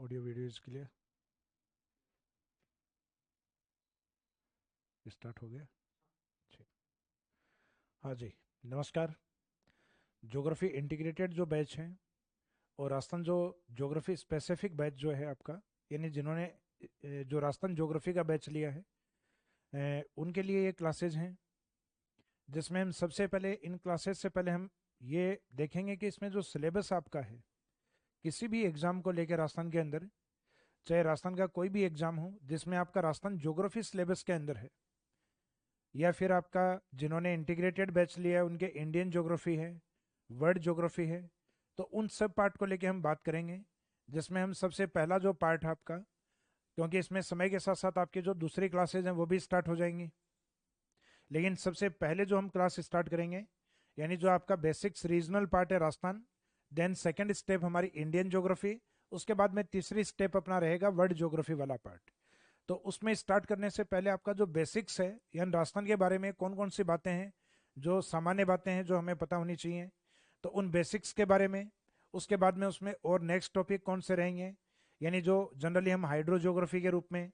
Audio video is clear. Start हो गया। ठीक। हाँ जी। नमस्कार। ज्योग्राफी इंटीग्रेटेड जो बैच है और राजस्थान जो ज्योग्राफी स्पेसिफिक बैच जो है आपका, यानी जिन्होंने जो राजस्थान ज्योग्राफी का बैच लिया है, उनके लिए ये क्लासेज हैं, जिसमें हम सबसे पहले इन क्लासेज से पहले हम ये देखेंगे कि इसमें जो सिलेबस आपका है किसी भी एग्जाम को लेकर राजस्थान के अंदर, चाहे राजस्थान का कोई भी एग्जाम हो जिसमें आपका राजस्थान ज्योग्राफी सिलेबस के अंदर है, या फिर आपका जिन्होंने इंटीग्रेटेड बैच लिया है उनके इंडियन ज्योग्राफी है, वर्ल्ड ज्योग्राफी है, तो उन सब पार्ट को लेके हम बात करेंगे। जिसमें हम सबसे पहला जो पार्ट है आपका, क्योंकि इसमें समय के साथ साथ आपकी जो दूसरी क्लासेज हैं वो भी स्टार्ट हो जाएंगी, लेकिन सबसे पहले जो हम क्लास स्टार्ट करेंगे, यानी जो आपका बेसिक्स रीजनल पार्ट है राजस्थान, देन सेकंड स्टेप हमारी इंडियन ज्योग्राफी, उसके बाद में तीसरी स्टेप अपना रहेगा वर्ल्ड ज्योग्राफी वाला पार्ट। तो उसमें स्टार्ट करने से पहले आपका जो बेसिक्स है, यानी राजस्थान के बारे में कौन कौन सी बातें हैं, जो सामान्य बातें हैं जो हमें पता होनी चाहिए, तो उन बेसिक्स के बारे में। उसके बाद में उसमें और नेक्स्ट टॉपिक कौन से रहेंगे, यानी जो जनरली हम हाइड्रो ज्योग्राफी के रूप में,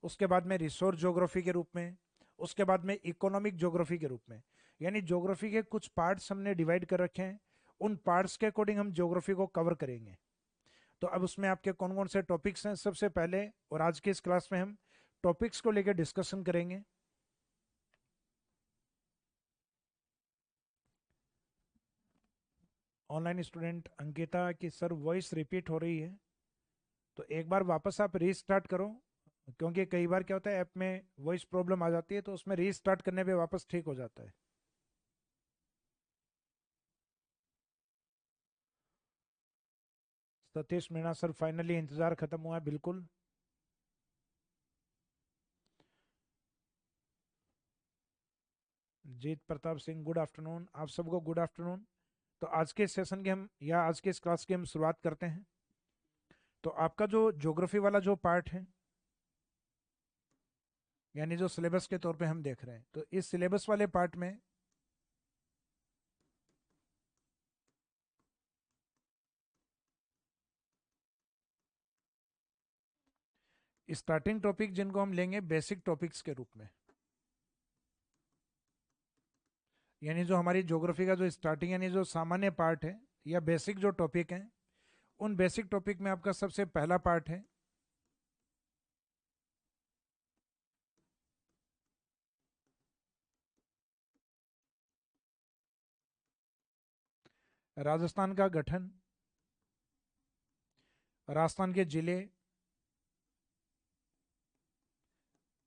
उसके बाद में रिसोर्स ज्योग्राफी के रूप में, उसके बाद में इकोनॉमिक ज्योग्राफी के रूप में। यानी ज्योग्राफी के कुछ पार्ट्स हमने डिवाइड कर रखे हैं, उन पार्ट्स के अकॉर्डिंग हम ज्योग्राफी को कवर करेंगे। तो अब उसमें आपके कौन कौन से टॉपिक्स हैं सबसे पहले, और आज की इस क्लास में हम टॉपिक्स को लेकर डिस्कशन करेंगे। ऑनलाइन स्टूडेंट अंकिता की सर वॉइस रिपीट हो रही है, तो एक बार वापस आप रीस्टार्ट करो, क्योंकि कई बार क्या होता है ऐप में वॉइस प्रॉब्लम आ जाती है, तो उसमें रीस्टार्ट करने पे वापस ठीक हो जाता है। सतीश मीणा सर फाइनली इंतजार खत्म हुआ है, बिल्कुल। जीत प्रताप सिंह गुड आफ्टरनून, आप सबको गुड आफ्टरनून। तो आज के सेशन के हम, या आज के इस क्लास की हम शुरुआत करते हैं। तो आपका जो ज्योग्राफी वाला जो पार्ट है, यानी जो सिलेबस के तौर पे हम देख रहे हैं, तो इस सिलेबस वाले पार्ट में स्टार्टिंग टॉपिक जिनको हम लेंगे बेसिक टॉपिक्स के रूप में, यानी जो हमारी ज्योग्राफी का जो स्टार्टिंग यानी जो सामान्य पार्ट है या बेसिक जो टॉपिक है, उन बेसिक टॉपिक में आपका सबसे पहला पार्ट है राजस्थान का गठन, राजस्थान के जिले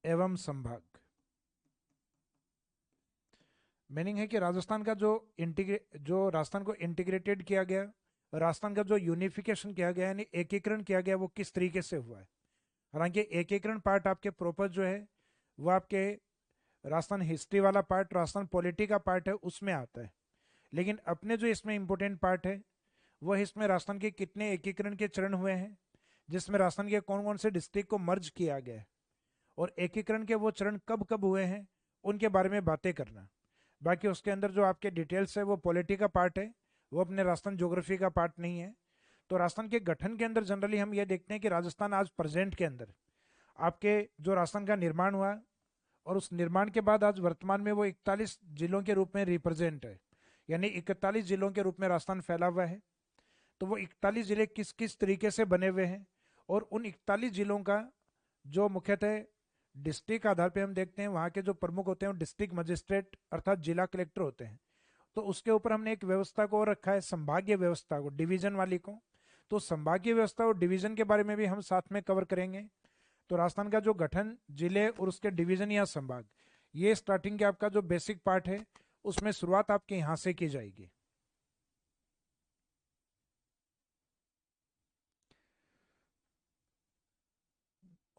एवं संभाग। मीनिंग है कि राजस्थान का जो राजस्थान को इंटीग्रेटेड किया गया, राजस्थान का जो यूनिफिकेशन किया गया यानी एकीकरण किया गया, वो किस तरीके से हुआ है। हालांकि एकीकरण पार्ट आपके प्रॉपर जो है वो आपके राजस्थान हिस्ट्री वाला पार्ट, राजस्थान पॉलिटी का पार्ट है, उसमें आता है। लेकिन अपने जो इसमें इंपॉर्टेंट पार्ट है वह इसमें राजस्थान के कितने एकीकरण के चरण हुए हैं, जिसमें राजस्थान के कौन कौन से डिस्ट्रिक्ट को मर्ज किया गया है, और एकीकरण के वो चरण कब कब हुए हैं, उनके बारे में बातें करना। बाकी उसके अंदर जो आपके डिटेल्स है वो पॉलिटी का पार्ट है, वो अपने राजस्थान ज्योग्राफी का पार्ट नहीं है। तो राजस्थान के गठन के अंदर जनरली हम ये देखते हैं कि राजस्थान आज प्रेजेंट के अंदर आपके जो राजस्थान का निर्माण हुआ, और उस निर्माण के बाद आज वर्तमान में वो 41 जिलों के रूप में रिप्रेजेंट है, यानी 41 जिलों के रूप में राजस्थान फैला हुआ है। तो वो 41 जिले किस किस तरीके से बने हुए हैं, और उन 41 जिलों का जो मुख्यतः डिस्ट्रिक्ट आधार पे हम देखते हैं, वहाँ के जो प्रमुख होते हैं वो डिस्ट्रिक्ट मजिस्ट्रेट अर्थात जिला कलेक्टर होते हैं। तो उसके ऊपर हमने एक व्यवस्था को और रखा है, संभागीय व्यवस्था को, डिवीजन वाली को। तो संभागीय व्यवस्था और डिवीजन के बारे में भी हम साथ में कवर करेंगे। तो राजस्थान का जो गठन, जिले और उसके डिवीजन या संभाग, ये स्टार्टिंग के आपका जो बेसिक पार्ट है, उसमें शुरुआत आपके यहाँ से की जाएगी।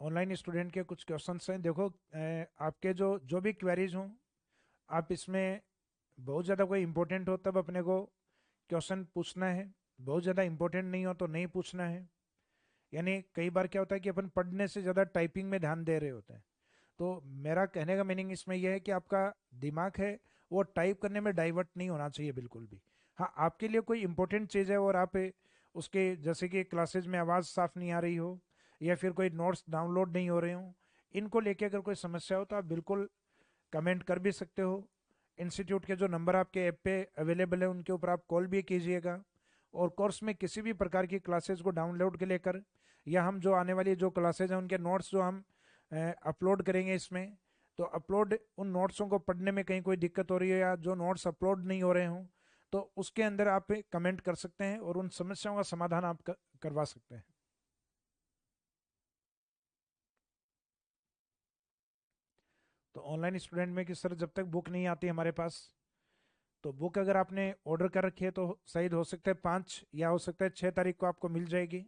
ऑनलाइन स्टूडेंट के कुछ क्वेश्चंस हैं, देखो आपके जो जो भी क्वेरीज हों, आप इसमें बहुत ज़्यादा कोई इंपॉर्टेंट हो तब अपने को क्वेश्चन पूछना है, बहुत ज़्यादा इंपॉर्टेंट नहीं हो तो नहीं पूछना है। यानी कई बार क्या होता है कि अपन पढ़ने से ज़्यादा टाइपिंग में ध्यान दे रहे होते हैं। तो मेरा कहने का मीनिंग इसमें यह है कि आपका दिमाग है वो टाइप करने में डाइवर्ट नहीं होना चाहिए बिल्कुल भी। हाँ, आपके लिए कोई इंपॉर्टेंट चीज़ है और आप उसके जैसे कि क्लासेज में आवाज़ साफ नहीं आ रही हो या फिर कोई नोट्स डाउनलोड नहीं हो रहे हो, इनको लेके अगर कोई समस्या हो तो आप बिल्कुल कमेंट कर भी सकते हो। इंस्टीट्यूट के जो नंबर आपके ऐप पे अवेलेबल है उनके ऊपर आप कॉल भी कीजिएगा। और कोर्स में किसी भी प्रकार की क्लासेज को डाउनलोड के लेकर या हम जो आने वाली जो क्लासेज हैं उनके नोट्स जो हम अपलोड करेंगे इसमें, तो अपलोड उन नोट्सों को पढ़ने में कहीं कोई दिक्कत हो रही है या जो नोट्स अपलोड नहीं हो रहे हों, तो उसके अंदर आप कमेंट कर सकते हैं और उन समस्याओं का समाधान आप करवा सकते हैं। तो ऑनलाइन स्टूडेंट में कि सर जब तक बुक नहीं आती हमारे पास, तो बुक अगर आपने ऑर्डर कर रखी है तो शायद हो सकता है 5 या हो सकता है 6 तारीख को आपको मिल जाएगी।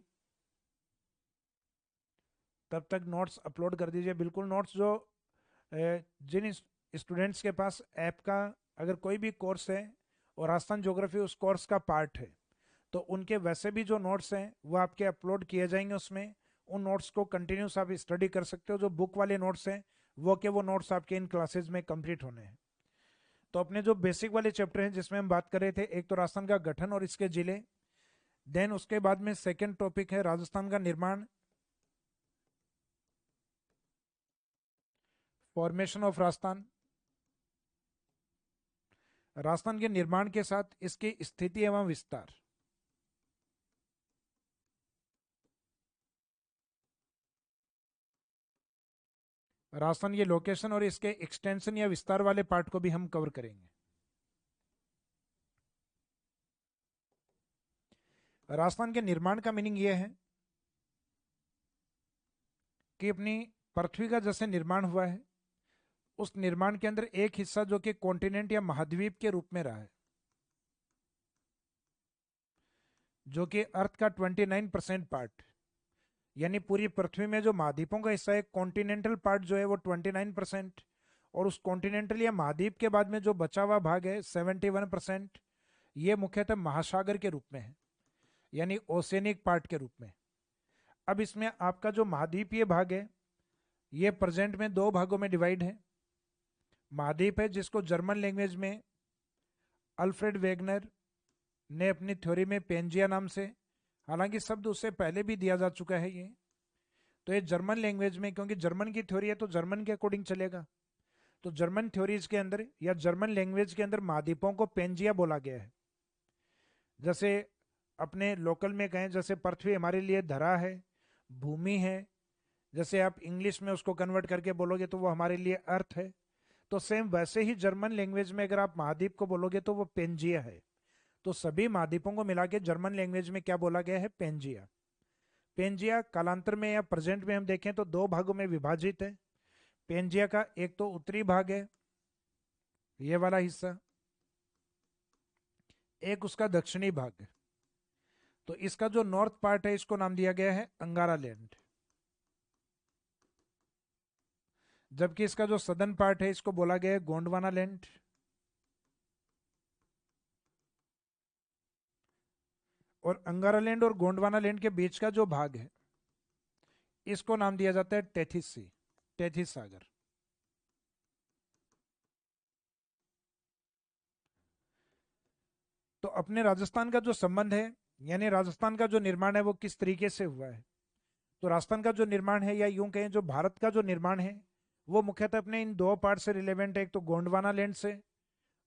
तब तक नोट्स अपलोड कर दीजिए बिल्कुल। नोट्स जो जिन स्टूडेंट्स के पास ऐप का अगर कोई भी कोर्स है और राजस्थान ज्योग्राफी उस कोर्स का पार्ट है, तो उनके वैसे भी जो नोट्स हैं वो आपके अपलोड किए जाएंगे उसमें। उन नोट्स को कंटिन्यूस आप स्टडी कर सकते हो। जो बुक वाले नोट्स हैं वो नोट्स आपके इन क्लासेज में कंप्लीट होने हैं। तो अपने जो बेसिक वाले चैप्टर हैं जिसमें हम बात कर रहे थे, एक तो राजस्थान का गठन और इसके जिले, देन उसके बाद में सेकंड टॉपिक है राजस्थान का निर्माण, फॉर्मेशन ऑफ राजस्थान, राजस्थान के निर्माण के साथ इसकी स्थिति एवं विस्तार, राजस्थान के लोकेशन और इसके एक्सटेंशन या विस्तार वाले पार्ट को भी हम कवर करेंगे। राजस्थान के निर्माण का मीनिंग यह है कि अपनी पृथ्वी का जैसे निर्माण हुआ है, उस निर्माण के अंदर एक हिस्सा जो कि कॉन्टिनेंट या महाद्वीप के रूप में रहा है, जो कि अर्थ का 29% पार्ट, यानी पूरी पृथ्वी में जो महाद्वीपों का हिस्सा है कॉन्टिनेंटल पार्ट जो है वो 29%, और उस कॉन्टिनेंटल या महाद्वीप के बाद में जो बचा हुआ भाग है 71%, ये मुख्यतः महासागर के रूप में है, यानी ओसेनिक पार्ट के रूप में। अब इसमें आपका जो महाद्वीपीय भाग है ये प्रेजेंट में दो भागों में डिवाइड है। महाद्वीप है जिसको जर्मन लैंग्वेज में अल्फ्रेड वेगनर ने अपनी थ्योरी में पेंजिया नाम से, हालांकि शब्द उससे पहले भी दिया जा चुका है ये, तो ये जर्मन लैंग्वेज में, क्योंकि जर्मन की थ्योरी है तो जर्मन के अकॉर्डिंग चलेगा, तो जर्मन थ्योरीज के अंदर या जर्मन लैंग्वेज के अंदर महाद्वीपों को पेंजिया बोला गया है। जैसे अपने लोकल में कहें, जैसे पृथ्वी हमारे लिए धरा है, भूमि है, जैसे आप इंग्लिश में उसको कन्वर्ट करके बोलोगे तो वो हमारे लिए अर्थ है, तो सेम वैसे ही जर्मन लैंग्वेज में अगर आप महाद्वीप को बोलोगे तो वो पेंजिया है। तो सभी महाद्वीपों को मिला के जर्मन लैंग्वेज में क्या बोला गया है? पेंजिया। पेंजिया कालांतर में या प्रेजेंट में हम देखें तो दो भागों में विभाजित है। पेंजिया का एक तो उत्तरी भाग है, ये वाला हिस्सा, एक उसका दक्षिणी भाग है। तो इसका जो नॉर्थ पार्ट है इसको नाम दिया गया है अंगारा लैंड, जबकि इसका जो सदर्न पार्ट है इसको बोला गया है गोंडवाना लैंड। और अंगारा लैंड और गोंडवाना लैंड के बीच का जो भाग है इसको नाम दिया जाता है टेथिस सी, टेथिस सागर। तो अपने राजस्थान का जो संबंध है, यानी राजस्थान का जो निर्माण है वो किस तरीके से हुआ है, तो राजस्थान का जो निर्माण है या यूं कहें जो भारत का जो निर्माण है वो मुख्यतः अपने इन दो पार्ट से रिलेवेंट है। एक तो गोंडवाना लैंड से,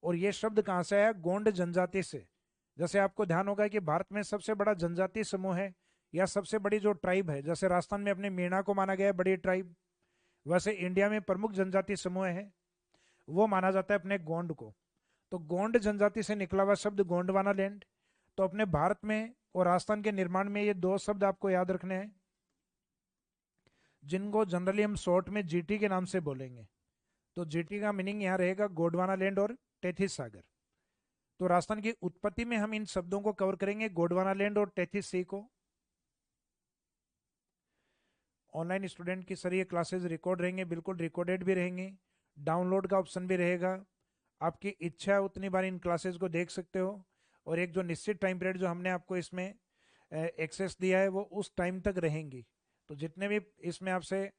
और ये शब्द कहाँ से आया? गोंड जनजाति से। जैसे आपको ध्यान होगा कि भारत में सबसे बड़ा जनजाति समूह है या सबसे बड़ी जो ट्राइब है, जैसे राजस्थान में अपने मीणा को माना गया है बड़ी ट्राइब, वैसे इंडिया में प्रमुख जनजाति समूह है वो माना जाता है अपने गोंड को। तो गोंड जनजाति से निकला हुआ शब्द गोंडवाना लैंड। तो अपने भारत में और राजस्थान के निर्माण में ये दो शब्द आपको याद रखने हैं, जिनको जनरली हम शॉर्ट में जीटी के नाम से बोलेंगे। तो जीटी का मीनिंग यहाँ रहेगा गोंडवाना लैंड और टेथिस सागर। तो राजस्थान की उत्पत्ति में हम इन शब्दों को कवर करेंगे, गोंडवाना लैंड और टेथिस सी को। ऑनलाइन स्टूडेंट की सर ये क्लासेस रिकॉर्ड रहेंगे, बिल्कुल रिकॉर्डेड भी रहेंगे, डाउनलोड का ऑप्शन भी रहेगा, आपकी इच्छा है उतनी बार इन क्लासेस को देख सकते हो। और एक जो निश्चित टाइम पीरियड जो हमने आपको इसमें एक्सेस दिया है वो उस टाइम तक रहेंगी। तो जितने भी इसमें आपसे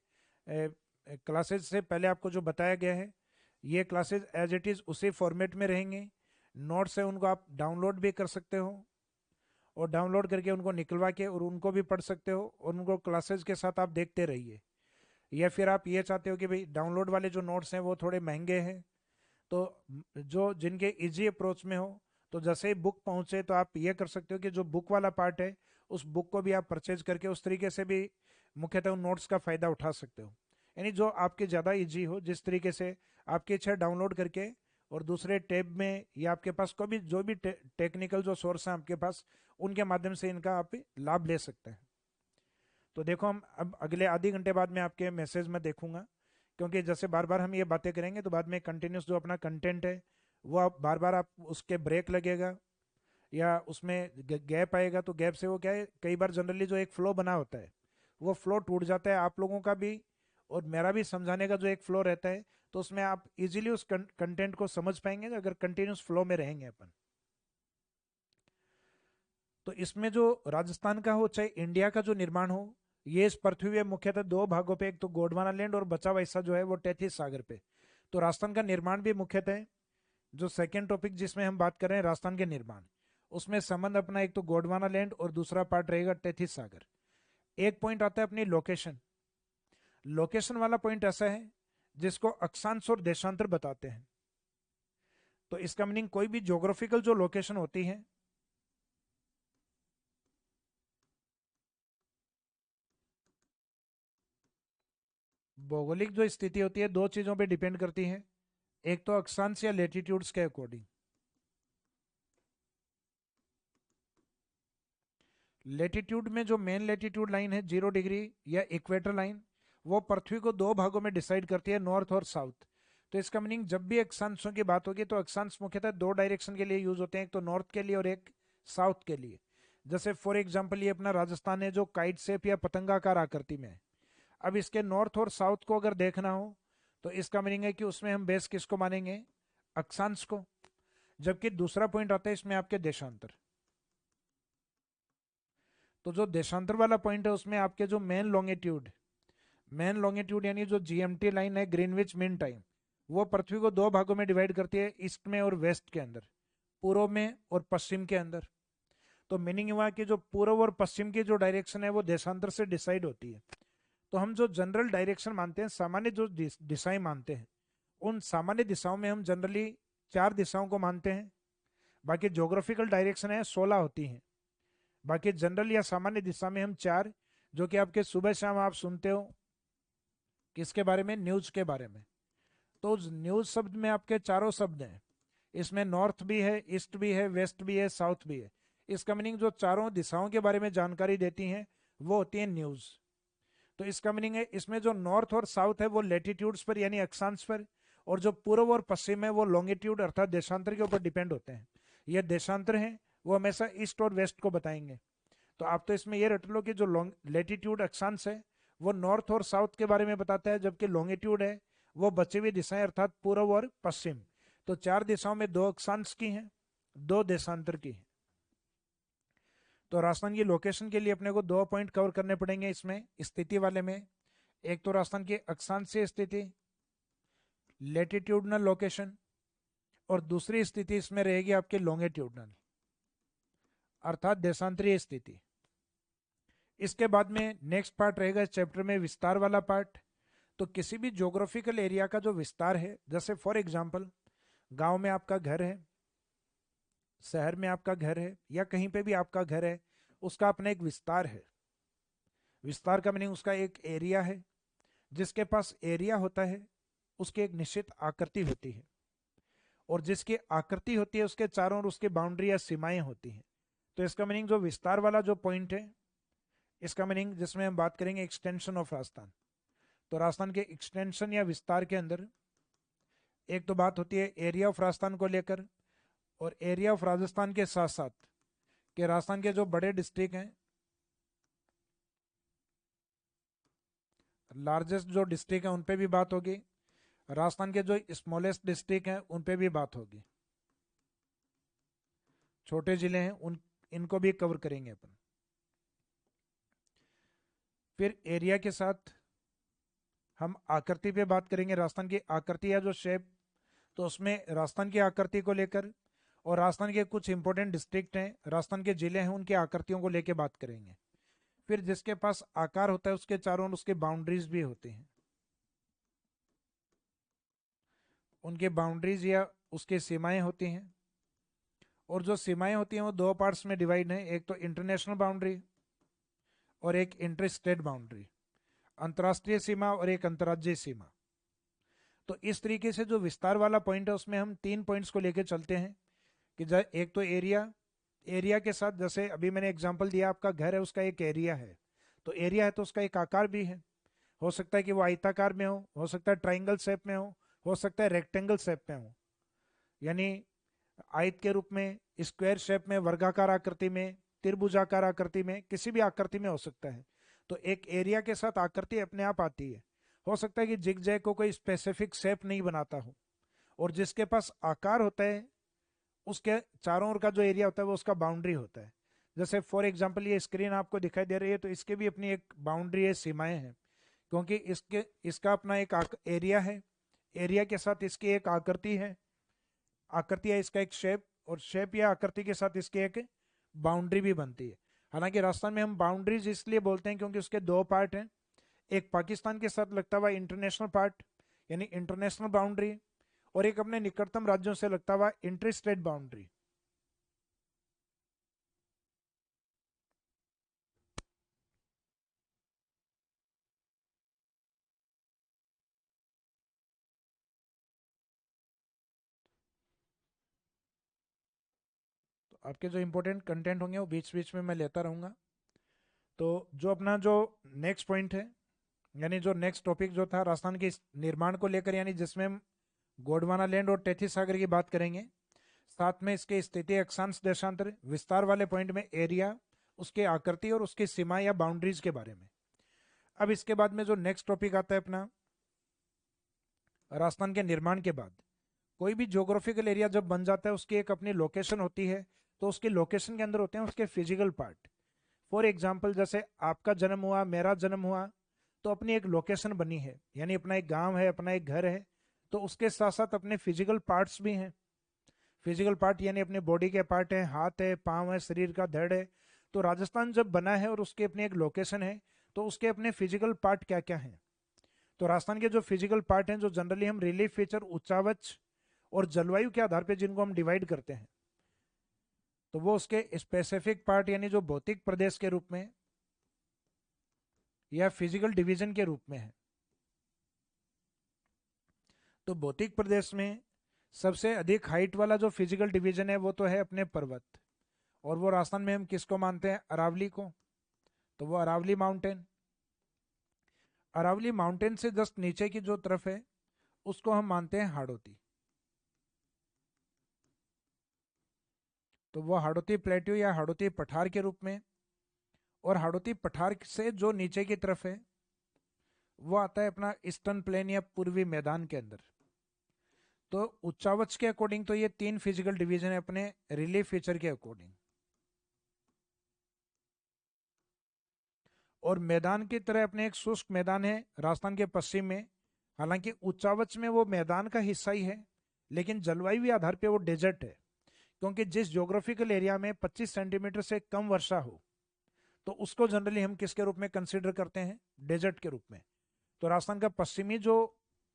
क्लासेस से पहले आपको जो बताया गया है ये क्लासेस एज इट इज़ उसी फॉर्मेट में रहेंगे। नोट्स है उनको आप डाउनलोड भी कर सकते हो, और डाउनलोड करके उनको निकलवा के और उनको भी पढ़ सकते हो, और उनको क्लासेस के साथ आप देखते रहिए। या फिर आप ये चाहते हो कि भाई डाउनलोड वाले जो नोट्स हैं वो थोड़े महंगे हैं, तो जो जिनके इजी अप्रोच में हो, तो जैसे ही बुक पहुंचे तो आप ये कर सकते हो कि जो बुक वाला पार्ट है उस बुक को भी आप परचेज करके उस तरीके से भी मुख्यतः उन नोट्स का फायदा उठा सकते हो। यानी जो आपके ज़्यादा इजी हो, जिस तरीके से आपकी इच्छा डाउनलोड करके और दूसरे टैब में या आपके पास कोई भी जो भी टेक्निकल जो सोर्स हैं आपके पास, उनके माध्यम से इनका आप लाभ ले सकते हैं। तो देखो, हम अब अगले आधे घंटे बाद में आपके मैसेज में देखूंगा, क्योंकि जैसे बार बार हम ये बातें करेंगे तो बाद में कंटिन्यूस जो अपना कंटेंट है वो आप बार बार आप उसके ब्रेक लगेगा या उसमें गैप आएगा, तो गैप से वो क्या है, कई बार जनरली जो एक फ्लो बना होता है वो फ्लो टूट जाता है, आप लोगों का भी और मेरा भी समझाने का जो एक फ्लो रहता है, तो उसमें आप इजीली उस कंटेंट को समझ पाएंगे अगर कंटिन्यूस फ्लो में रहेंगे अपन। तो इसमें जो राजस्थान का हो चाहे इंडिया का जो निर्माण हो, ये इस पृथ्वी में मुख्यतः दो भागों पे, एक तो गोंडवाना लैंड और बचा हुआ हिस्सा जो है वो टेथिस सागर पे। तो राजस्थान का निर्माण भी मुख्यतः, जो सेकेंड टॉपिक जिसमें हम बात कर रहे हैं राजस्थान के निर्माण, उसमें संबंध अपना एक तो गोंडवाना लैंड और दूसरा पार्ट रहेगा टेथिस सागर। एक पॉइंट आता है अपनी लोकेशन। लोकेशन वाला पॉइंट ऐसा है जिसको अक्षांश और देशांतर बताते हैं। तो इसका मीनिंग कोई भी ज्योग्राफिकल जो लोकेशन होती है, भौगोलिक जो स्थिति होती है दो चीजों पे डिपेंड करती है, एक तो अक्षांश या लेटीट्यूड्स के अकॉर्डिंग। लेटीट्यूड में जो मेन लेटीट्यूड लाइन है 0 डिग्री या इक्वेटर लाइन, वो पृथ्वी को दो भागों में डिसाइड करती है, नॉर्थ और साउथ। तो इसका मीनिंग जब भी अक्षांशों की बात होगी तो अक्षांश मुख्यतः दो डायरेक्शन के लिए यूज होते हैं, एक तो नॉर्थ के लिए और एक साउथ के लिए। जैसे फॉर एग्जाम्पल ये अपना राजस्थान है जो काइट शेप या पतंगाकार आकृति में है। अब इसके नॉर्थ और साउथ को अगर देखना हो तो इसका मीनिंग है कि उसमें हम बेस किसको मानेंगे, अक्षांश को। जबकि दूसरा पॉइंट आता है इसमें आपके देशांतर। तो जो देशांतर वाला पॉइंट है उसमें आपके जो मेन लॉन्गिट्यूड यानी जो जीएमटी लाइन है, ग्रीनविच मीन टाइम, वो पृथ्वी को दो भागों में डिवाइड करती है, ईस्ट में और वेस्ट के अंदर, पूर्व में और पश्चिम के अंदर। तो मीनिंग हुआ कि जो पूर्व और पश्चिम की जो डायरेक्शन है वो देशांतर से डिसाइड होती है। तो हम जो जनरल डायरेक्शन मानते हैं, सामान्य जो दिशाएं मानते हैं, उन सामान्य दिशाओं में हम जनरली चार दिशाओं को मानते हैं। बाकी ज्योग्राफिकल डायरेक्शन है 16 होती हैं। बाकी जनरल या सामान्य दिशा में हम चार, जो कि आपके सुबह शाम आप सुनते हो, किसके बारे में, न्यूज के बारे में। तो न्यूज शब्द में आपके चारों शब्द हैं, इसमें नॉर्थ भी है, ईस्ट भी है, वेस्ट भी है, साउथ भी है। इसका मीनिंग जो चारों दिशाओं के बारे में जानकारी देती हैं वो होती है न्यूज। तो इसका मीनिंग है इसमें जो नॉर्थ और साउथ है वो लेटीट्यूड्स पर यानी अक्षांश पर, और जो पूर्व और पश्चिम है वो लॉन्गिट्यूड अर्थात देशांतर के ऊपर डिपेंड होते हैं। ये देशांतर है वो हमेशा ईस्ट और वेस्ट को बताएंगे। तो आप तो इसमें ये रट लो कि जो लेटीट्यूड अक्षांश है वो नॉर्थ और साउथ के बारे में बताता है, जबकि लॉन्गिट्यूड है वो बची हुई दिशाएं अर्थात पूर्व और पश्चिम। तो चार दिशाओं में दो अक्षांश की हैं, दो देशांतर की हैं। तो राजस्थान की लोकेशन के लिए अपने को दो पॉइंट कवर करने पड़ेंगे इसमें स्थिति वाले में। एक तो राजस्थान की अक्षांशीय स्थिति, लेटिट्यूडनल लोकेशन, और दूसरी स्थिति इसमें रहेगी आपके लॉन्गिट्यूडनल अर्थात देशांतरीय स्थिति। इसके बाद में नेक्स्ट पार्ट रहेगा इस चैप्टर में विस्तार वाला पार्ट। तो किसी भी ज्योग्राफिकल एरिया का जो विस्तार है, जैसे फॉर एग्जांपल गांव में आपका घर है, शहर में आपका घर है, या कहीं पे भी आपका घर है, उसका अपना एक विस्तार है। विस्तार का मीनिंग उसका एक एरिया है। जिसके पास एरिया होता है उसकी एक निश्चित आकृति होती है, और जिसकी आकृति होती है उसके चारों ओर उसकी बाउंड्री या सीमाएं होती हैं। तो इसका मीनिंग जो विस्तार वाला जो पॉइंट है, इसका मीनिंग जिसमें हम बात करेंगे एक्सटेंशन ऑफ राजस्थान। तो राजस्थान के एक्सटेंशन या विस्तार के अंदर एक तो बात होती है एरिया ऑफ राजस्थान को लेकर, और एरिया ऑफ राजस्थान के साथ साथ के राजस्थान के जो बड़े डिस्ट्रिक्ट हैं, लार्जेस्ट जो डिस्ट्रिक्ट है उन पे भी बात होगी, राजस्थान के जो स्मॉलेस्ट डिस्ट्रिक्ट हैं उन पे भी बात होगी, छोटे जिले हैं उन इनको भी कवर करेंगे अपन। फिर एरिया के साथ हम आकृति पे बात करेंगे, राजस्थान की आकृति या जो शेप, तो उसमें राजस्थान की आकृति को लेकर और राजस्थान के कुछ इंपॉर्टेंट डिस्ट्रिक्ट हैं, राजस्थान के जिले हैं, उनकी आकृतियों को लेके बात करेंगे। फिर जिसके पास आकार होता है उसके चारों ओर उसके बाउंड्रीज भी होते हैं, उनके बाउंड्रीज या उसके सीमाएं होती हैं। और जो सीमाएं होती हैं वो दो पार्ट्स में डिवाइड है, एक तो इंटरनेशनल बाउंड्री और एक इंटर स्टेट बाउंड्री, अंतर्राष्ट्रीय सीमा और एक अंतर्राज्यीय सीमा। तो इस तरीके से जो विस्तार वाला पॉइंट है उसमें हम तीन पॉइंट्स को लेकर चलते हैं कि एक तो एरिया, एरिया के साथ जैसे अभी मैंने एग्जांपल दिया, आपका घर है उसका एक एरिया है, तो एरिया है तो उसका एक आकार भी है। हो सकता है कि वो आयताकार में हो सकता है ट्राइंगल शेप में हो सकता है रेक्टेंगल शेप में हो, यानी आयत के रूप में, स्क्वायर शेप में, वर्गाकार आकृति में, त्रिभुजाकार आकृति में, किसी भी आकृति में हो सकता है। तो एक एरिया के साथ आकृति अपने आप आती है। हो सकता है कि जिग जैग को कोई स्पेसिफिक शेप नहीं बनाता हो, और जिसके पास आकार होता है उसके चारों ओर का जो एरिया होता है वो उसका बाउंड्री होता है। जैसे फॉर एग्जांपल ये स्क्रीन आपको दिखाई दे रही है, तो इसके भी अपनी एक बाउंड्री है, सीमाएं हैं, क्योंकि इसका अपना एक एरिया है, एरिया के साथ इसकी एक आकृति है, आकृति है इसका एक शेप, और शेप या आकृति के साथ इसकी एक बाउंड्री भी बनती है। हालांकि राजस्थान में हम बाउंड्रीज इसलिए बोलते हैं क्योंकि उसके दो पार्ट हैं, एक पाकिस्तान के साथ लगता हुआ इंटरनेशनल पार्ट यानी इंटरनेशनल बाउंड्री, और एक अपने निकटतम राज्यों से लगता हुआ इंटर स्टेट बाउंड्री। तो आपके जो इंपॉर्टेंट कंटेंट होंगे वो बीच बीच में मैं लेता रहूंगा। तो जो अपना जो नेक्स्ट पॉइंट है, यानी जो नेक्स्ट टॉपिक जो था राजस्थान के निर्माण को लेकर, यानी जिसमें हम गोंडवाना लैंड और तैतीस सागर की बात करेंगे, साथ में इसके स्थिति, अक्षांश, देशांतर, विस्तार वाले पॉइंट में एरिया, उसके आकृति और उसकी सीमा या बाउंड्रीज के बारे में। अब इसके बाद में जो नेक्स्ट टॉपिक आता है अपना, राजस्थान के निर्माण के बाद कोई भी ज्योग्राफिकल एरिया जब बन जाता है उसकी एक अपनी लोकेशन होती है, तो उसके लोकेशन के अंदर होते हैं उसके फिजिकल पार्ट। फॉर एग्जाम्पल जैसे आपका जन्म हुआ, मेरा जन्म हुआ, तो अपनी एक लोकेशन बनी है, यानी अपना एक गांव है, अपना एक घर है, तो उसके साथ साथ अपने फिजिकल पार्ट्स भी हैं। फिजिकल पार्ट यानी अपने बॉडी के पार्ट है, हाथ है, पाँव है, शरीर का धड़ है। तो राजस्थान जब बना है और उसकी अपनी एक लोकेशन है, तो उसके अपने फिजिकल पार्ट क्या क्या हैं। तो राजस्थान के जो फिजिकल पार्ट हैं, जो जनरली हम रिलीफ फीचर, उच्चावच और जलवायु के आधार पर जिनको हम डिवाइड करते हैं, तो वो उसके स्पेसिफिक पार्ट यानी जो भौतिक प्रदेश के रूप में या फिजिकल डिवीजन के रूप में है। तो भौतिक प्रदेश में सबसे अधिक हाइट वाला जो फिजिकल डिवीजन है वो तो है अपने पर्वत, और वो राजस्थान में हम किसको मानते हैं, अरावली को। तो वो अरावली माउंटेन, अरावली माउंटेन से जस्ट नीचे की जो तरफ है उसको हम मानते हैं हाड़ौती। तो वो हाड़ौती प्लेट्यू या हाड़ौती पठार के रूप में, और हाड़ौती पठार से जो नीचे की तरफ है वो आता है अपना ईस्टर्न प्लेन या पूर्वी मैदान के अंदर। तो उच्चावच के अकॉर्डिंग तो ये तीन फिजिकल डिवीजन है अपने रिलीफ फीचर के अकॉर्डिंग। और मैदान की तरह अपने एक शुष्क मैदान है राजस्थान के पश्चिम में, हालांकि उच्चावच में वो मैदान का हिस्सा ही है, लेकिन जलवायु आधार पे वो डेजर्ट है, क्योंकि जिस ज्योग्राफिकल एरिया में 25 सेंटीमीटर से कम वर्षा हो तो उसको जनरली हम किसके रूप में कंसिडर करते हैं, डेजर्ट के रूप में। तो राजस्थान का पश्चिमी जो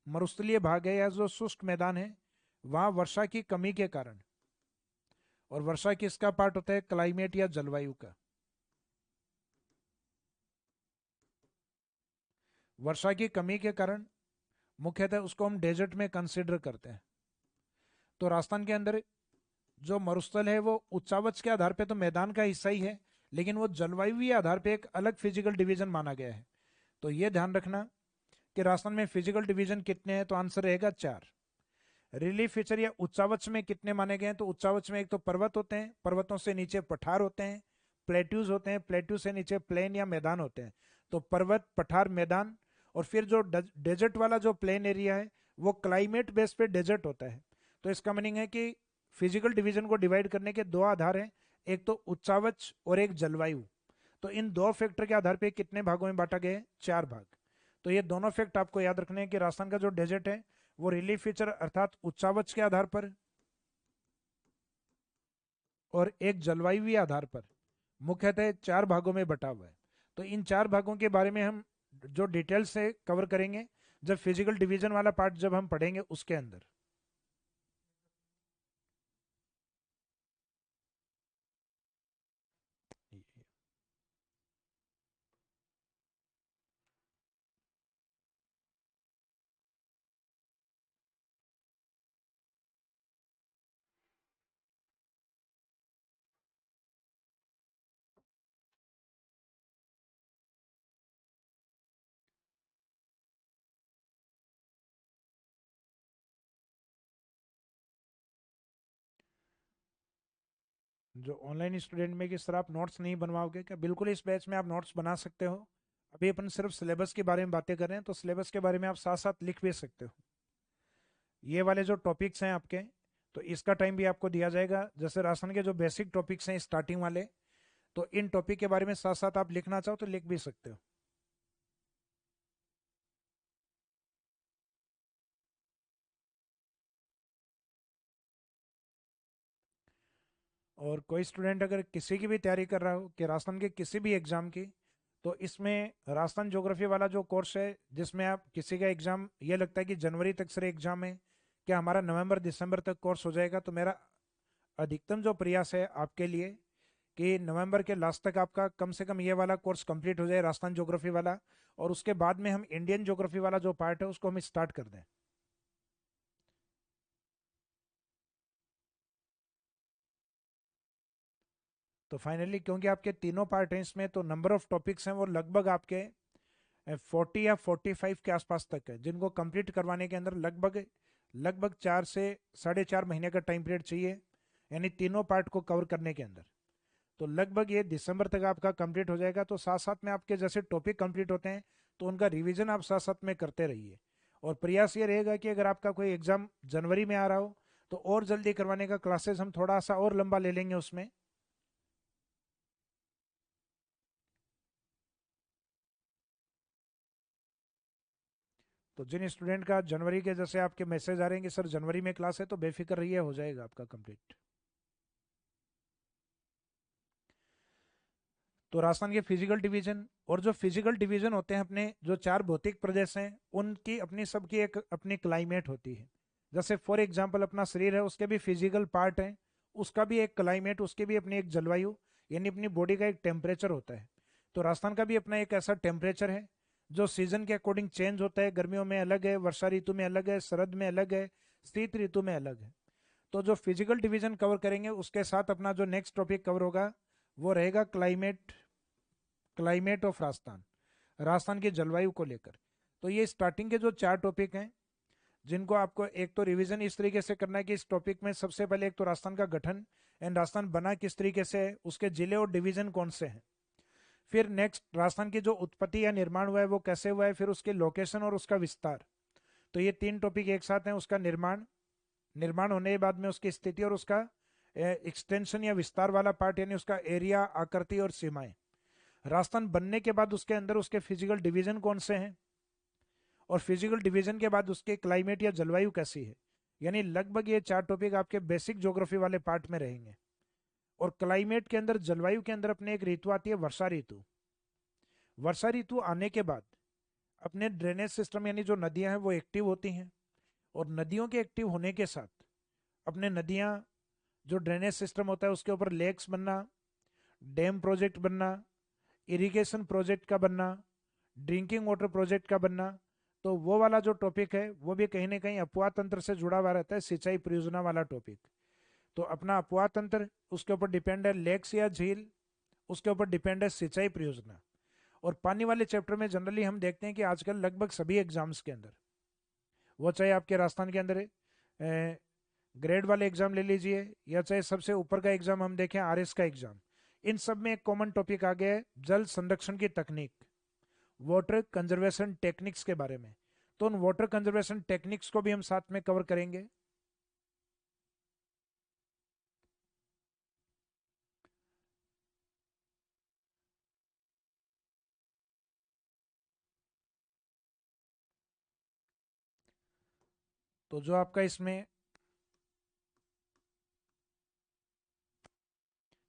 मरुस्थलीय भाग है या जो शुष्क मैदान है, वहां वर्षा की कमी के कारण, और वर्षा किसका पार्ट होता है, क्लाइमेट या जलवायु का, वर्षा की कमी के कारण मुख्यतः उसको हम डेजर्ट में कंसिडर करते हैं। तो राजस्थान के अंदर जो मरुस्थल है वो उच्चावच के आधार पे तो मैदान का हिस्सा ही है, लेकिन वो जलवायु आधार पे एक अलग फिजिकल डिवीजन माना गया है। तो ये ध्यान रखना कि राजस्थान में फिजिकल डिवीजन कितने हैं, तो आंसर रहेगा 4। रिलीफ फीचर या उच्चावच में कितने माने गए हैं, तो उच्चावच में एक तो पर्वत होते हैं, पर्वतों से नीचे पठार होते हैं, प्लेट्यूज होते हैं, प्लेट्यू से नीचे प्लेन या मैदान होते हैं। तो पर्वत, पठार, मैदान, और फिर जो डेजर्ट वाला जो प्लेन एरिया है वो क्लाइमेट बेस पे डेजर्ट होता है। तो इसका मीनिंग है कि फिजिकल डिवीजन को डिवाइड करने के दो आधार हैं, एक तो उच्चावच और एक जलवायु। तो इन दो फैक्टर के आधार पे कितने भागों में बांटा गया है, 4 भाग। तो ये दोनों फैक्ट आपको याद रखने हैं कि राजस्थान का जो डेजर्ट है वो रिलीफ फीचर अर्थात उच्चावच के आधार पर, और एक जलवायुवीय आधार पर मुख्यतः 4 भागों में बटा हुआ है। तो इन 4 भागों के बारे में हम जो डिटेल से कवर करेंगे जब फिजिकल डिवीजन वाला पार्ट जब हम पढ़ेंगे उसके अंदर। जो ऑनलाइन स्टूडेंट में कि सर आप नोट्स नहीं बनवाओगे क्या? बिल्कुल, इस बैच में आप नोट्स बना सकते हो। अभी अपन सिर्फ सिलेबस के बारे में बातें कर रहे हैं, तो सिलेबस के बारे में आप साथ साथ लिख भी सकते हो। ये वाले जो टॉपिक्स हैं आपके, तो इसका टाइम भी आपको दिया जाएगा। जैसे राशन के जो बेसिक टॉपिक्स हैं स्टार्टिंग वाले, तो इन टॉपिक के बारे में साथ साथ आप लिखना चाहो तो लिख भी सकते हो। और कोई स्टूडेंट अगर किसी की भी तैयारी कर रहा हो कि राजस्थान के किसी भी एग्जाम की, तो इसमें राजस्थान ज्योग्राफी वाला जो कोर्स है, जिसमें आप किसी का एग्जाम ये लगता है कि जनवरी तक से एग्जाम है, क्या हमारा नवंबर दिसंबर तक कोर्स हो जाएगा, तो मेरा अधिकतम जो प्रयास है आपके लिए कि नवंबर के लास्ट तक आपका कम से कम ये वाला कोर्स कंप्लीट हो जाए, राजस्थान ज्योग्राफी वाला। और उसके बाद में हम इंडियन ज्योग्राफी वाला जो पार्ट है उसको हम स्टार्ट कर दें। तो फाइनली क्योंकि आपके तीनों पार्ट हैं इसमें, तो नंबर ऑफ टॉपिक्स हैं वो लगभग आपके 40 या 45 के आसपास तक है, जिनको कंप्लीट करवाने के अंदर लगभग लगभग 4 से 4.5 महीने का टाइम पीरियड चाहिए, यानी तीनों पार्ट को कवर करने के अंदर। तो लगभग ये दिसंबर तक आपका कंप्लीट हो जाएगा। तो साथ साथ में आपके जैसे टॉपिक कंप्लीट होते हैं तो उनका रिवीजन आप साथ साथ में करते रहिए। और प्रयास ये रहेगा कि अगर आपका कोई एग्जाम जनवरी में आ रहा हो तो और जल्दी करवाने का क्लासेस हम थोड़ा सा और लंबा ले लेंगे उसमें। तो जिन स्टूडेंट का जनवरी के जैसे आपके मैसेज आ रहे हैं कि सर जनवरी में क्लास है, तो बेफिक्र रहिए, हो जाएगा आपका कंप्लीट। तो राजस्थान के फिजिकल डिवीजन, और जो फिजिकल डिवीजन होते हैं अपने जो 4 भौतिक प्रदेश हैं, उनकी अपनी सबकी एक अपनी क्लाइमेट होती है। जैसे फॉर एग्जांपल अपना शरीर है, उसके भी फिजिकल पार्ट है, उसका भी एक क्लाइमेट, उसकी भी अपनी एक जलवायु, यानी अपनी बॉडी का एक टेम्परेचर होता है। तो राजस्थान का भी अपना एक ऐसा टेम्परेचर है जो सीजन के अकॉर्डिंग चेंज होता है। गर्मियों में अलग है, वर्षा ऋतु में अलग है, शरद में अलग है, शीत ऋतु में अलग है। तो जो फिजिकल डिवीजन कवर करेंगे उसके साथ अपना जो नेक्स्ट टॉपिक कवर होगा वो रहेगा climate, climate of Rajasthan, Rajasthan की जलवायु को लेकर। तो ये स्टार्टिंग के जो 4 टॉपिक हैं, जिनको आपको एक तो रिवीजन इस तरीके से करना है कि इस टॉपिक में सबसे पहले एक तो राजस्थान का गठन एंड राजस्थान बना किस तरीके से है, उसके जिले और डिवीजन कौन से हैं। फिर नेक्स्ट राजस्थान की जो उत्पत्ति या निर्माण हुआ है वो कैसे हुआ है, फिर उसके लोकेशन और उसका विस्तार। तो ये 3 टॉपिक एक साथ हैं। उसका निर्माण, निर्माण होने के बाद में उसकी स्थिति और उसका एक्सटेंशन या विस्तार वाला पार्ट, यानी उसका एरिया, आकृति और सीमाएं। राजस्थान बनने के बाद उसके अंदर उसके फिजिकल डिवीजन कौन से हैं, और फिजिकल डिवीजन के बाद उसके क्लाइमेट या जलवायु कैसी है। यानी लगभग ये 4 टॉपिक आपके बेसिक ज्योग्राफी वाले पार्ट में रहेंगे। और क्लाइमेट के अंदर, जलवायु के अंदर अपने एक ऋतु आती है वर्षा ऋतु। वर्षा ऋतु आने के बाद अपने ड्रेनेज सिस्टम यानी जो नदियां हैं वो एक्टिव होती हैं। और नदियों के एक्टिव होने के साथ अपने नदियां, जो ड्रेनेज सिस्टम होता है उसके ऊपर लेक्स बनना, डैम प्रोजेक्ट बनना, इरिगेशन प्रोजेक्ट का बनना, ड्रिंकिंग वाटर प्रोजेक्ट का बनना। तो वो वाला जो टॉपिक है वो भी कहीं ना कहीं अपवाह तंत्र से जुड़ा हुआ रहता है, सिंचाई परियोजना वाला टॉपिक। तो अपना अपवाह तंत्र, उसके ऊपर डिपेंड है लेक्स या झील, उसके ऊपर डिपेंड है सिंचाई परियोजना। और पानी वाले चैप्टर में जनरली हम देखते हैं कि आजकल लगभग सभी एग्जाम्स के अंदर, वो चाहे आपके राजस्थान के अंदर ग्रेड वाले एग्जाम ले लीजिए या चाहे सबसे ऊपर का एग्जाम हम देखें आरएस का एग्जाम, इन सब में एक कॉमन टॉपिक आ गया है जल संरक्षण की तकनीक, वाटर कंजर्वेशन टेक्निक्स के बारे में। तो उन वाटर कंजर्वेशन टेक्निक्स को भी हम साथ में कवर करेंगे। तो जो आपका इसमें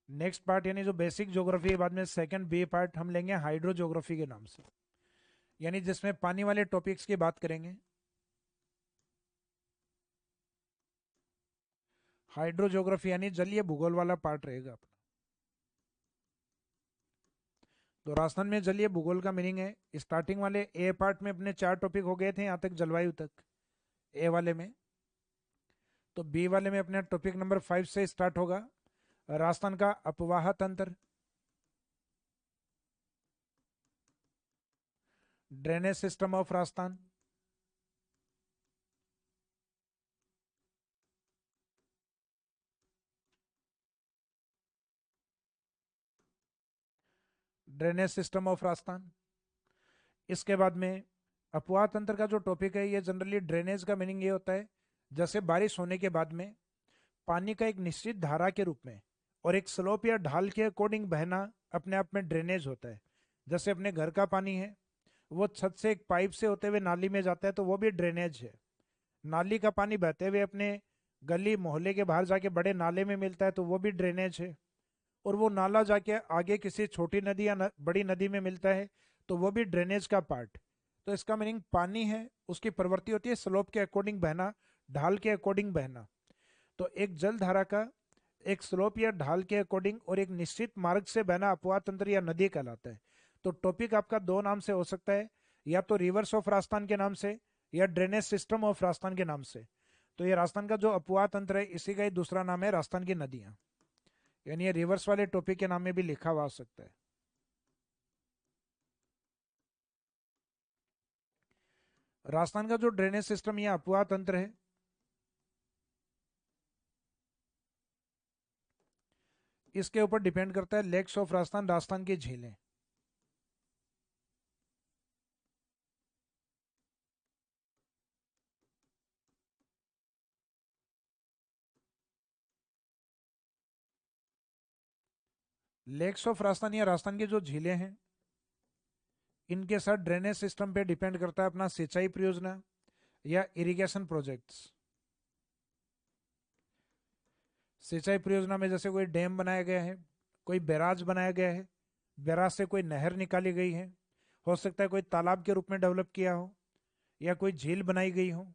नेक्स्ट पार्ट यानी जो बेसिक ज्योग्राफी है, बाद में सेकंड बी पार्ट हम लेंगे हाइड्रो ज्योग्राफी के नाम से, यानी जिसमें पानी वाले टॉपिक्स की बात करेंगे। हाइड्रो ज्योग्राफी यानी जलीय भूगोल वाला पार्ट रहेगा अपना। तो राजस्थान में जलीय भूगोल का मीनिंग है, स्टार्टिंग वाले ए पार्ट में अपने 4 टॉपिक हो गए थे यहाँ तक, जलवायु तक ए वाले में। तो बी वाले में अपना टॉपिक नंबर 5 से स्टार्ट होगा, राजस्थान का अपवाह तंत्र, drainage system of Rajasthan, drainage system of Rajasthan. इसके बाद में अपवाह तंत्र का जो टॉपिक है, ये जनरली ड्रेनेज का मीनिंग ये होता है, जैसे बारिश होने के बाद में पानी का एक निश्चित धारा के रूप में और एक स्लोप या ढाल के अकॉर्डिंग बहना अपने आप में ड्रेनेज होता है। जैसे अपने घर का पानी है, वो छत से एक पाइप से होते हुए नाली में जाता है, तो वो भी ड्रेनेज है। नाली का पानी बहते हुए अपने गली मोहल्ले के बाहर जाके बड़े नाले में मिलता है, तो वो भी ड्रेनेज है। और वो नाला जाके आगे किसी छोटी नदी या बड़ी नदी में मिलता है, तो वो भी ड्रेनेज का पार्ट। तो इसका मीनिंग पानी है, उसकी प्रवृत्ति होती है स्लोप के अकॉर्डिंग बहना, ढाल के अकॉर्डिंग बहना। तो एक जल धारा का एक स्लोप या ढाल के अकॉर्डिंग और एक निश्चित मार्ग से बहना अपवाह तंत्र या नदी कहलाता है। तो टॉपिक आपका दो नाम से हो सकता है, या तो रिवर्स ऑफ राजस्थान के नाम से या ड्रेनेज सिस्टम ऑफ राजस्थान के नाम से। तो ये राजस्थान का जो अपवाह तंत्र है, इसी का ही दूसरा नाम है राजस्थान की नदियां, यानी ये रिवर्स वाले टॉपिक के नाम में भी लिखा हुआ हो सकता है। राजस्थान का जो ड्रेनेज सिस्टम या अपवाह तंत्र है, इसके ऊपर डिपेंड करता है लेक्स ऑफ राजस्थान, राजस्थान की झीलें। लेक्स ऑफ राजस्थान या राजस्थान की जो झीलें हैं, इनके साथ ड्रेनेज सिस्टम पे डिपेंड करता है अपना सिंचाई परियोजना या इरिगेशन प्रोजेक्ट्स। सिंचाई परियोजना में जैसे कोई डैम बनाया गया है, कोई बैराज बनाया गया है, बैराज से कोई नहर निकाली गई है, हो सकता है कोई तालाब के रूप में डेवलप किया हो, या कोई झील बनाई गई हो।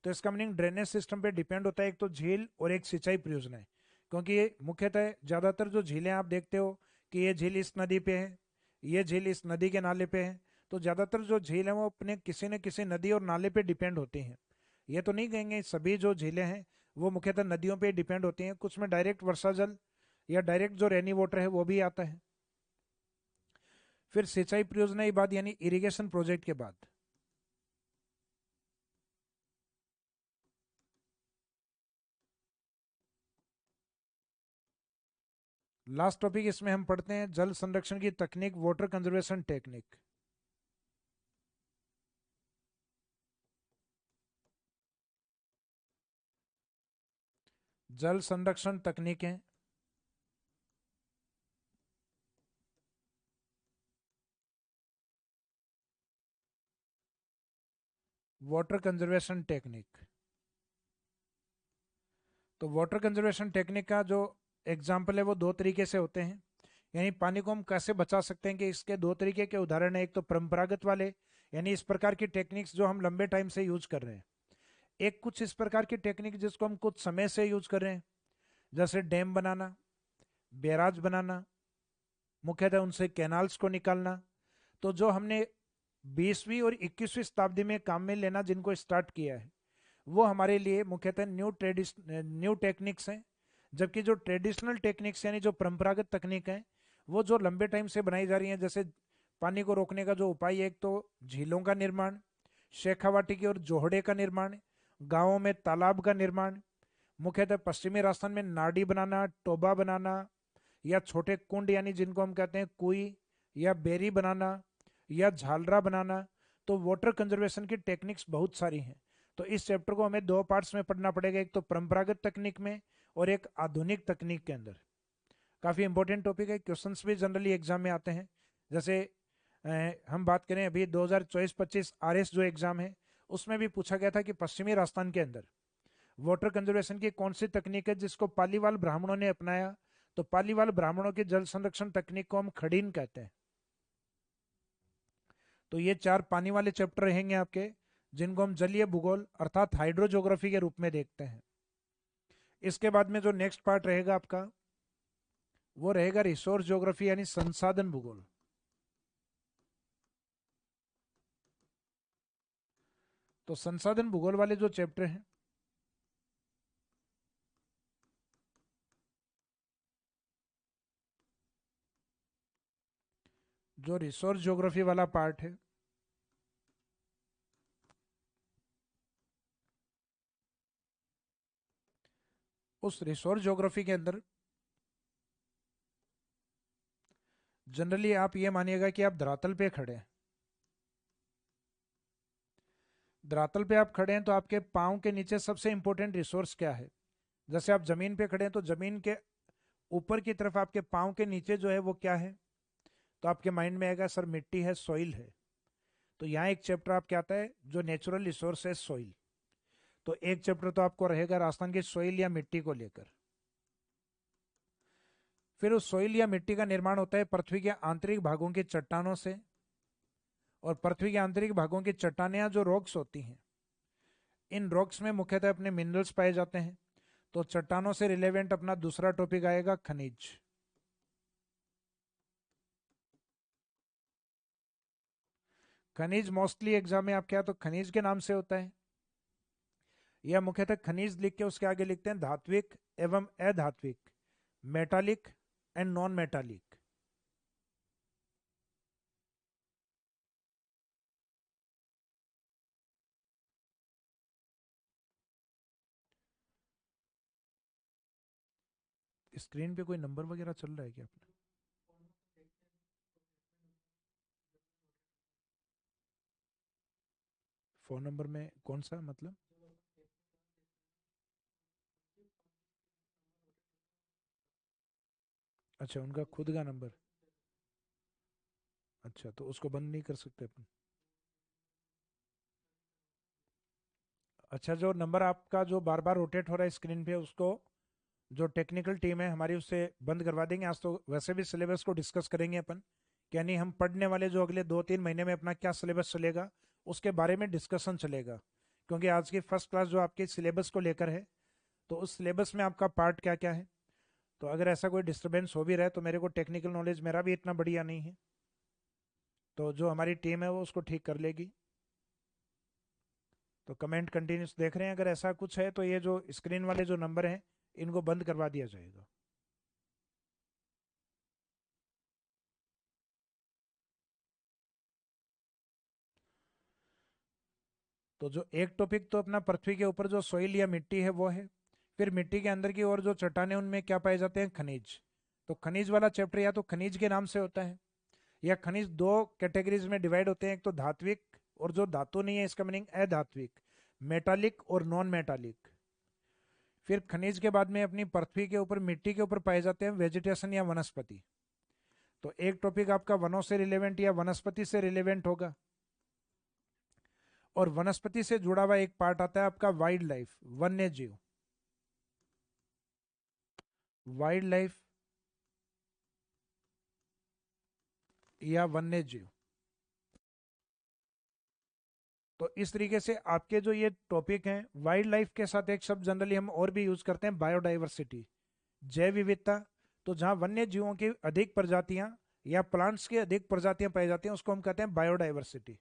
तो इसका मीनिंग ड्रेनेज सिस्टम पे डिपेंड होता है, एक तो झील और एक सिंचाई परियोजना है। क्योंकि ये मुख्यतः ज्यादातर जो झीलें आप देखते हो कि ये झील इस नदी पे है, ये झील इस नदी के नाले पे है, तो ज्यादातर जो झील है वो अपने किसी न किसी नदी और नाले पे डिपेंड होती हैं। ये तो नहीं कहेंगे सभी जो झीलें हैं वो मुख्यतः नदियों पे डिपेंड होती हैं, कुछ में डायरेक्ट वर्षा जल या डायरेक्ट जो रेनी वाटर है वो भी आता है। फिर सिंचाई परियोजना के बाद यानी इरिगेशन प्रोजेक्ट के बाद लास्ट टॉपिक इसमें हम पढ़ते हैं जल संरक्षण की तकनीक, वाटर कंजर्वेशन टेक्निक। जल संरक्षण तकनीकें, वाटर कंजर्वेशन टेक्निक। तो वाटर कंजर्वेशन टेक्निक का जो एग्जाम्पल है वो दो तरीके से होते हैं, यानी पानी को हम कैसे बचा सकते हैं कि इसके दो तरीके के उदाहरण है। एक तो परंपरागत वाले, यानी इस प्रकार की टेक्निक्स जो हम लंबे टाइम से यूज कर रहे हैं। एक कुछ इस प्रकार की टेक्निक जिसको हम कुछ समय से यूज कर रहे हैं, जैसे डैम बनाना, बैराज बनाना, मुख्यतः उनसे कैनाल्स को निकालना। तो जो हमने 20वीं और 21वीं शताब्दी में काम में लेना जिनको स्टार्ट किया है, वो हमारे लिए मुख्यतः न्यू टेक्निक्स हैं। जबकि जो ट्रेडिशनल टेक्निक्स यानी जो परंपरागत तकनीक है, वो जो लंबे टाइम से बनाई जा रही हैं, जैसे पानी को रोकने का जो उपाय है, एक तो झीलों का निर्माण, शेखावाटी और जोहड़े का निर्माण, गांवों में तालाब का निर्माण, मुख्यतः पश्चिमी राजस्थान में नाडी बनाना, टोबा बनाना, या छोटे कुंड यानी जिनको हम कहते हैं कुई या बेरी बनाना, या झालरा बनाना। तो वाटर कंजर्वेशन की टेक्निक्स बहुत सारी हैं। तो इस चैप्टर को हमें दो पार्ट्स में पढ़ना पड़ेगा, एक तो परंपरागत तकनीक में और एक आधुनिक तकनीक के अंदर। काफ़ी इंपॉर्टेंट टॉपिक है, क्वेश्चंस भी जनरली एग्जाम में आते हैं। जैसे हम बात करें अभी 2024-25 आरएस जो एग्जाम है, उसमें भी पूछा गया था कि पश्चिमी राजस्थान के अंदर वाटर कंजर्वेशन की कौन सी तकनीक है जिसको पालीवाल ब्राह्मणों ने अपनाया, तो पालीवाल ब्राह्मणों की जल संरक्षण तकनीक को हम खड़ीन कहते हैं। तो ये 4 पानी वाले चैप्टर रहेंगे आपके, जिनको हम जलीय भूगोल अर्थात हाइड्रोजोग्राफी के रूप में देखते हैं। इसके बाद में जो नेक्स्ट पार्ट रहेगा आपका, वो रहेगा रिसोर्स ज्योग्राफी यानी संसाधन भूगोल। तो संसाधन भूगोल वाले जो चैप्टर हैं, जो रिसोर्स ज्योग्राफी वाला पार्ट है, उस रिसोर्स ज्योग्राफी के अंदर जनरली आप ये मानिएगा कि आप धरातल पे खड़े हैं। धरातल पे आप खड़े हैं तो आपके पाँव के नीचे सबसे इंपॉर्टेंट रिसोर्स क्या है? जैसे आप जमीन पे खड़े हैं तो जमीन के ऊपर की तरफ आपके पाँव के नीचे जो है वो क्या है? तो आपके माइंड में आएगा सर मिट्टी है, सॉइल है। तो यहाँ एक चैप्टर आपके आता है जो नेचुरल रिसोर्स है सॉइल। तो एक चैप्टर तो आपको रहेगा राजस्थान की सॉइल या मिट्टी को लेकर। फिर उस सॉइल या मिट्टी का निर्माण होता है पृथ्वी के आंतरिक भागों की चट्टानों से। और पृथ्वी के आंतरिक भागों की चट्टानें जो रॉक्स होती हैं, इन रॉक्स में मुख्यतः अपने मिनरल्स पाए जाते हैं। तो चट्टानों से रिलेवेंट अपना दूसरा टॉपिक आएगा खनिज। खनिज मोस्टली एग्जाम में आपके यहाँ तो खनिज के नाम से होता है, या मुख्यतः खनिज लिख के उसके आगे लिखते हैं धात्विक एवं अधात्विक, metallic and non metallic. Screen पे कोई नंबर वगैरह चल रहा है क्या अपना? फोन नंबर में कौन सा मतलब? अच्छा, उनका खुद का नंबर। अच्छा, तो उसको बंद नहीं कर सकते अपन? अच्छा, जो नंबर आपका जो बार बार रोटेट हो रहा है स्क्रीन पे, उसको जो टेक्निकल टीम है हमारी उससे बंद करवा देंगे। आज तो वैसे भी सिलेबस को डिस्कस करेंगे अपन, क्या नहीं हम पढ़ने वाले जो अगले 2-3 महीने में अपना क्या सिलेबस चलेगा उसके बारे में डिस्कशन चलेगा। क्योंकि आज की फर्स्ट क्लास जो आपके सिलेबस को लेकर है, तो उस सिलेबस में आपका पार्ट क्या क्या है। तो अगर ऐसा कोई डिस्टर्बेंस हो भी रहा है तो मेरे को टेक्निकल नॉलेज मेरा भी इतना बढ़िया नहीं है, तो जो हमारी टीम है वो उसको ठीक कर लेगी। तो कमेंट कंटिन्यूस देख रहे हैं, अगर ऐसा कुछ है तो ये जो स्क्रीन वाले जो नंबर हैं इनको बंद करवा दिया जाएगा। तो जो एक टॉपिक तो अपना पृथ्वी के ऊपर जो सोइल या मिट्टी है वो है। फिर मिट्टी के अंदर की ओर जो चट्टानें उनमें क्या पाए जाते हैं? खनिज। तो खनिज वाला चैप्टर या तो खनिज के नाम से होता है, या खनिज दो कैटेगरीज में डिवाइड होते हैं, एक तो धात्विक और जो धातु नहीं है इसका मीनिंग अधात्विक, मेटालिक और नॉन मेटालिक। फिर खनिज के बाद में अपनी पृथ्वी के ऊपर मिट्टी के ऊपर पाए जाते हैं वेजिटेशन या वनस्पति। तो एक टॉपिक आपका वनों से रिलेवेंट या वनस्पति से रिलेवेंट होगा। और वनस्पति से जुड़ा हुआ एक पार्ट आता है आपका वाइल्ड लाइफ, वन्य जीव। वाइल्ड लाइफ या वन्य जीव। तो इस तरीके से आपके जो ये टॉपिक हैं, वाइल्ड लाइफ के साथ एक शब्द जनरली हम और भी यूज करते हैं, बायोडाइवर्सिटी, जैव विविधता। तो जहां वन्य जीवों की अधिक प्रजातियां या प्लांट्स की अधिक प्रजातियां पाई जाती हैं उसको हम कहते हैं बायोडाइवर्सिटी।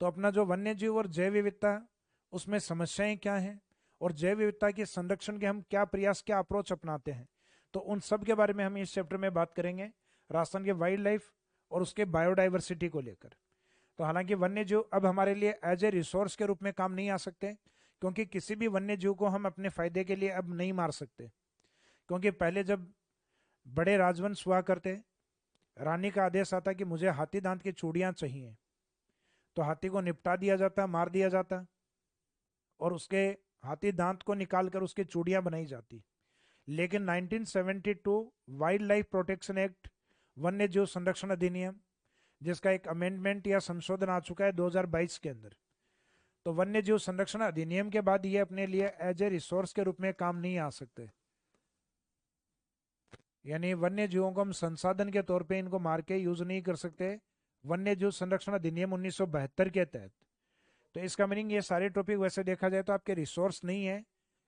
तो अपना जो वन्य जीव और जैव विविधता, उसमें समस्याएं क्या हैं, और जैव विविधता के संरक्षण के हम क्या प्रयास, क्या अप्रोच अपनाते हैं, तो उन सब के बारे में हम इस चैप्टर में बात करेंगे, राजस्थान के वाइल्ड लाइफ और उसके बायोडाइवर्सिटी को लेकर। तो हालांकि वन्य जीव अब हमारे लिए एज ए रिसोर्स के रूप में काम नहीं आ सकते, क्योंकि किसी भी वन्य जीव को हम अपने फायदे के लिए अब नहीं मार सकते। क्योंकि पहले जब बड़े राजवंश हुआ करते, रानी का आदेश आता कि मुझे हाथी दांत की चूड़ियां चाहिए, तो हाथी को निपटा दिया जाता, मार दिया जाता, और उसके हाथी दांत को निकालकर उसकी चूड़ियां बनाई जाती। लेकिन 1972 वाइल्ड लाइफ प्रोटेक्शन एक्ट, वन्य जीव संरक्षण अधिनियम, जिसका एक अमेंडमेंट या संशोधन आ चुका है 2022 के अंदर, तो वन्य जीव संरक्षण अधिनियम के बाद ये अपने लिए एज ए रिसोर्स के रूप में काम नहीं आ सकते। यानी वन्य जीवों को हम संसाधन के तौर पे इनको मार के यूज नहीं कर सकते, वन्य जीव संरक्षण अधिनियम 1972 के तहत। तो इसका मीनिंग ये सारे टॉपिक वैसे देखा जाए तो आपके रिसोर्स नहीं है,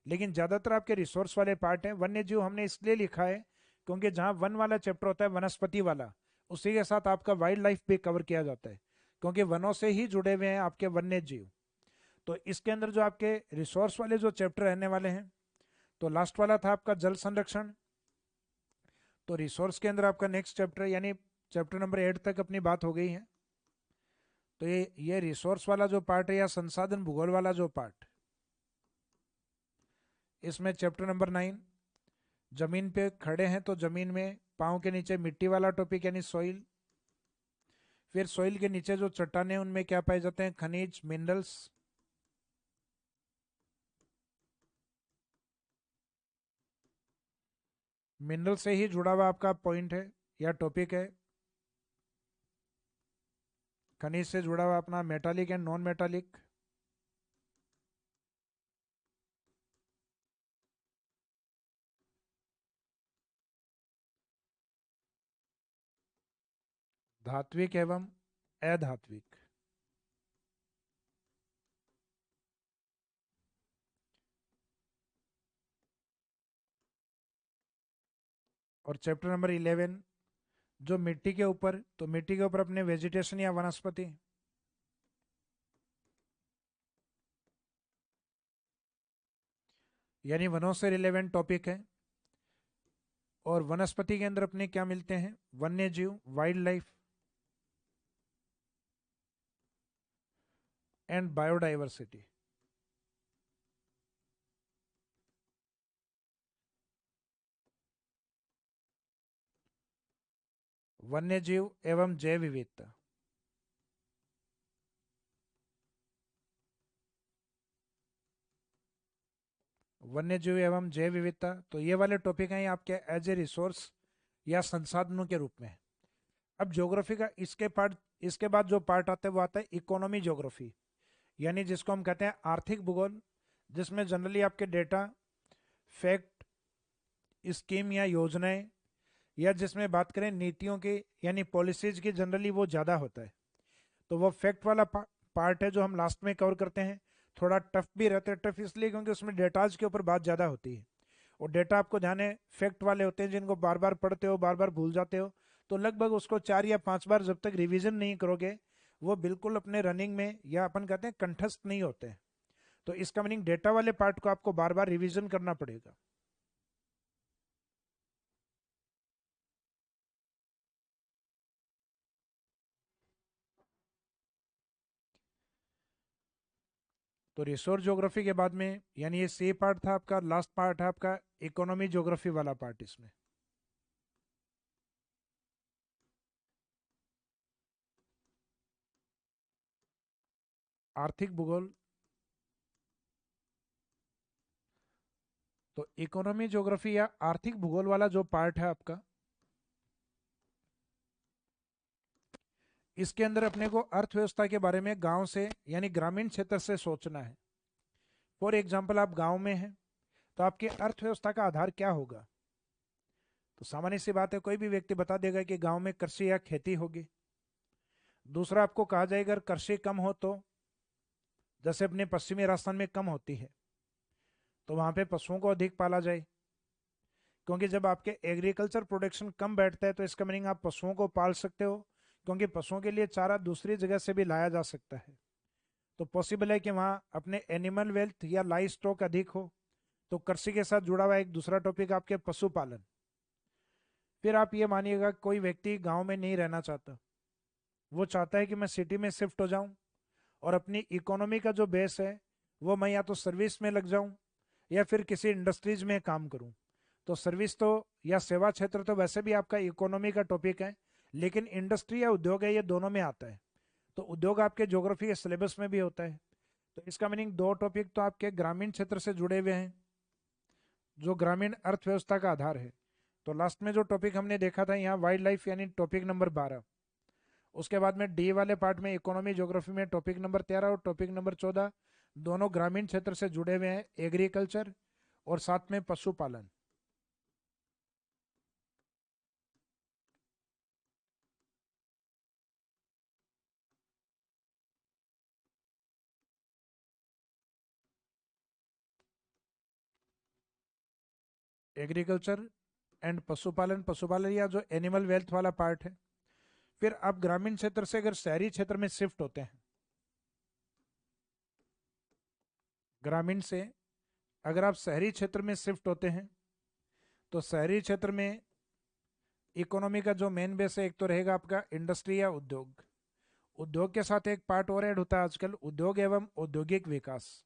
लेकिन ज्यादातर आपके रिसोर्स वाले पार्ट है। वन्य जीव हमने इसलिए लिखा है क्योंकि जहां वन वाला चैप्टर होता है वनस्पति वाला, उसी के साथ आपका वाइल्ड लाइफ भी कवर किया जाता है, क्योंकि वनों से ही जुड़े हुए हैं आपके वन्य जीव। तो इसके अंदर जो आपके रिसोर्स वाले जो चैप्टर रहने वाले हैं, तो लास्ट वाला था आपका जल संरक्षण। तो रिसोर्स के अंदर आपका नेक्स्ट चैप्टर यानी चैप्टर नंबर 8 तक अपनी बात हो गई है। तो ये रिसोर्स वाला जो पार्ट है या संसाधन भूगोल वाला जो पार्ट, इसमें चैप्टर नंबर 9, जमीन पे खड़े हैं तो जमीन में पाँव के नीचे मिट्टी वाला टॉपिक यानी सॉइल। फिर सॉइल के नीचे जो चट्टाने उनमें क्या पाए जाते हैं, खनिज मिनरल्स। मिनरल से ही जुड़ा हुआ आपका पॉइंट है या टॉपिक है। खनिज से जुड़ा हुआ अपना मेटालिक एंड नॉन मेटालिक। धात्विक एवं अधात्विक। और चैप्टर नंबर 11 जो मिट्टी के ऊपर, तो मिट्टी के ऊपर अपने वेजिटेशन या वनस्पति। यानी वनों से रिलेवेंट टॉपिक है। और वनस्पति के अंदर अपने क्या मिलते हैं, वन्य जीव, वाइल्ड लाइफ एंड बायोडाइवर्सिटी। वन्य जीव एवं जैव विविधता। वन्य जीव एवं जैव विविधता, तो ये वाले टॉपिक हैं आपके एज ए रिसोर्स या संसाधनों के रूप में। अब ज्योग्राफी का इसके बाद जो पार्ट आता है वो आता है इकोनॉमी ज्योग्राफी, यानी जिसको हम कहते हैं आर्थिक भूगोल, जिसमें जनरली आपके डेटा, फैक्ट, स्कीम या योजनाएं, या जिसमें बात करें नीतियों की यानी पॉलिसीज की, जनरली वो ज़्यादा होता है। तो वो फैक्ट वाला पार्ट है जो हम लास्ट में कवर करते हैं। थोड़ा टफ भी रहता है, टफ इसलिए क्योंकि उसमें डेटाज के ऊपर बात ज़्यादा होती है। और डेटा आपको ध्यान है फैक्ट वाले होते हैं जिनको बार बार पढ़ते हो, बार बार भूल जाते हो। तो लगभग उसको 4 या 5 बार जब तक रिवीजन नहीं करोगे, वो बिल्कुल अपने रनिंग में या अपन कहते हैं कंठस्थ नहीं होते। तो इसका मीनिंग डेटा वाले पार्ट को आपको बार बार रिवीजन करना पड़ेगा। तो रिसोर्स ज्योग्राफी के बाद में यानी ये सी पार्ट था आपका, लास्ट पार्ट है आपका इकोनॉमी ज्योग्राफी वाला पार्ट। इसमें आर्थिक भूगोल। तो इकोनॉमी ज्योग्राफी या आर्थिक भूगोल वाला जो पार्ट है आपका, इसके अंदर अपने को अर्थव्यवस्था के बारे में गांव से यानी ग्रामीण क्षेत्र से सोचना है। फॉर एग्जाम्पल आप गांव में हैं तो आपकी अर्थव्यवस्था का आधार क्या होगा। तो सामान्य सी बात है, कोई भी व्यक्ति बता देगा कि गांव में कृषि या खेती होगी। दूसरा आपको कहा जाएगा अगर कृषि कम हो तो, जैसे अपने पश्चिमी राजस्थान में कम होती है, तो वहां पे पशुओं को अधिक पाला जाए। क्योंकि जब आपके एग्रीकल्चर प्रोडक्शन कम बैठता है तो इसका मीनिंग आप पशुओं को पाल सकते हो, क्योंकि पशुओं के लिए चारा दूसरी जगह से भी लाया जा सकता है। तो पॉसिबल है कि वहाँ अपने एनिमल वेल्थ या लाइव स्टॉक अधिक हो। तो कृषि के साथ जुड़ा हुआ एक दूसरा टॉपिक आपके पशुपालन। फिर आप ये मानिएगा कोई व्यक्ति गांव में नहीं रहना चाहता, वो चाहता है कि मैं सिटी में शिफ्ट हो जाऊं और अपनी इकोनॉमी का जो बेस है वो मैं या तो सर्विस में लग जाऊं या फिर किसी इंडस्ट्रीज में काम करूं। तो सर्विस तो या सेवा क्षेत्र तो वैसे भी आपका इकोनॉमी का टॉपिक है, लेकिन इंडस्ट्री या उद्योग है ये दोनों में आता है। तो उद्योग आपके ज्योग्राफी के सिलेबस में भी होता है। तो इसका मीनिंग दो टॉपिक तो आपके ग्रामीण क्षेत्र से जुड़े हुए हैं जो ग्रामीण अर्थव्यवस्था का आधार है। तो लास्ट में जो टॉपिक हमने देखा था यहाँ वाइल्ड लाइफ यानी टॉपिक नंबर 12। उसके बाद में डी वाले पार्ट में इकोनॉमी ज्योग्राफी में टॉपिक नंबर 13 और टॉपिक नंबर 14 दोनों ग्रामीण क्षेत्र से जुड़े हुए हैं, एग्रीकल्चर और साथ में पशुपालन। एग्रीकल्चर एंड पशुपालन, पशुपालन या जो एनिमल वेल्थ वाला पार्ट है। फिर आप ग्रामीण क्षेत्र से अगर शहरी क्षेत्र में शिफ्ट होते हैं, ग्रामीण से अगर आप शहरी क्षेत्र में शिफ्ट होते हैं, तो शहरी क्षेत्र में इकोनॉमी का जो मेन बेस है, एक तो रहेगा आपका इंडस्ट्री या उद्योग। उद्योग के साथ एक पार्ट और ऐड होता है आजकल, उद्योग एवं औद्योगिक विकास।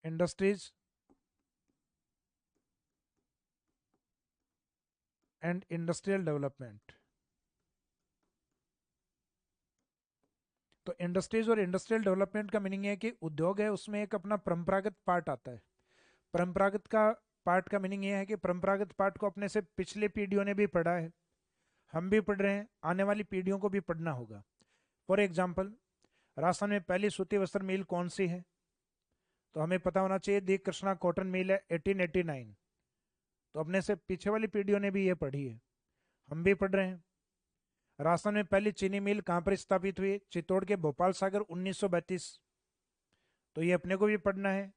Industries and industrial development. तो इंडस्ट्रीज और इंडस्ट्रियल डेवलपमेंट का मीनिंग है कि उद्योग है उसमें एक अपना परंपरागत पार्ट आता है। परंपरागत का पार्ट का मीनिंग ये है कि परंपरागत पार्ट को अपने से पिछले पीढ़ियों ने भी पढ़ा है, हम भी पढ़ रहे हैं, आने वाली पीढ़ियों को भी पढ़ना होगा। फॉर एग्जाम्पल, राजस्थान में पहली सूती वस्त्र मिल कौन सी है? तो हमें पता होना चाहिए, दी कृष्णा कॉटन मिल है 1889। तो अपने से पीछे वाली पीढ़ियों ने भी ये पढ़ी है, हम भी पढ़ रहे हैं। राजस्थान में पहली चीनी मिल कहाँ पर स्थापित हुई? चित्तौड़ के भोपाल सागर 1932। तो ये अपने को भी पढ़ना है,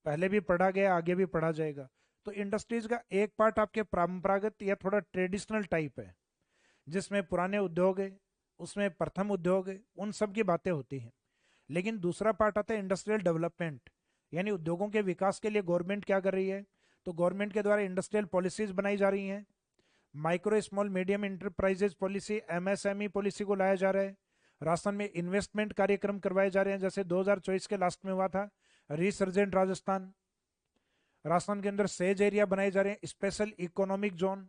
पहले भी पढ़ा गया, आगे भी पढ़ा जाएगा। तो इंडस्ट्रीज का एक पार्ट आपके परंपरागत या थोड़ा ट्रेडिशनल टाइप है, जिसमें पुराने उद्योग है, उसमें प्रथम उद्योग है, उन सब की बातें होती हैं। लेकिन दूसरा पार्ट आता है इंडस्ट्रियल डेवलपमेंट, यानी उद्योगों के विकास के लिए गवर्नमेंट क्या कर रही है। तो गवर्नमेंट के द्वारा इंडस्ट्रियल पॉलिसीज बनाई जा रही हैं। Micro small medium enterprises policy, MSME policy को लाया जा रहा है। राजस्थान में इन्वेस्टमेंट कार्यक्रम करवाए जा रहे हैं, जैसे 2024 के लास्ट में हुआ था रिसर्जेंट राजस्थान। राजस्थान के अंदर सेज एरिया बनाए जा रहे हैं, स्पेशल इकोनॉमिक जोन।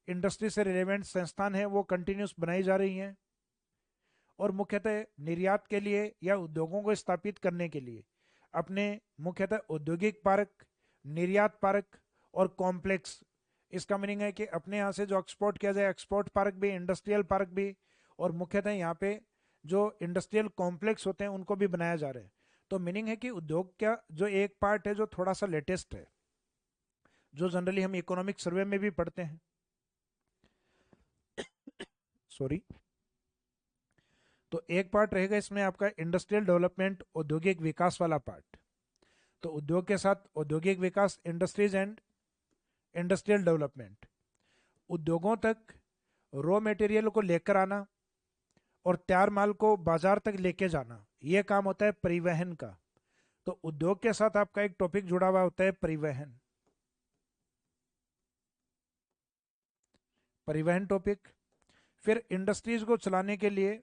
इंडस्ट्री से रिलेवेंट संस्थान है वो कंटिन्यूस बनाई जा रही हैं। और मुख्यतः निर्यात के लिए या उद्योगों को स्थापित करने के लिए अपने मुख्यतः औद्योगिक पार्क, निर्यात पार्क और कॉम्प्लेक्स। इसका मीनिंग है कि अपने यहाँ से जो एक्सपोर्ट किया जाए, एक्सपोर्ट पार्क भी, इंडस्ट्रियल पार्क भी, और मुख्यतः यहाँ पे जो इंडस्ट्रियल कॉम्प्लेक्स होते हैं उनको भी बनाया जा रहा है। तो मीनिंग है कि उद्योग का जो एक पार्ट है जो थोड़ा सा लेटेस्ट है, जो जनरली हम इकोनॉमिक सर्वे में भी पढ़ते हैं, सॉरी। तो एक पार्ट रहेगा इसमें आपका इंडस्ट्रियल डेवलपमेंट, औद्योगिक विकास वाला पार्ट। तो उद्योग के साथ औद्योगिक विकास, इंडस्ट्रीज एंड इंडस्ट्रियल डेवलपमेंट। उद्योगों तक रॉ मटेरियल को लेकर आना और तैयार माल को बाजार तक लेके जाना, यह काम होता है परिवहन का। तो उद्योग के साथ आपका एक टॉपिक जुड़ा हुआ होता है परिवहन। परिवहन टॉपिक। फिर इंडस्ट्रीज को चलाने के लिए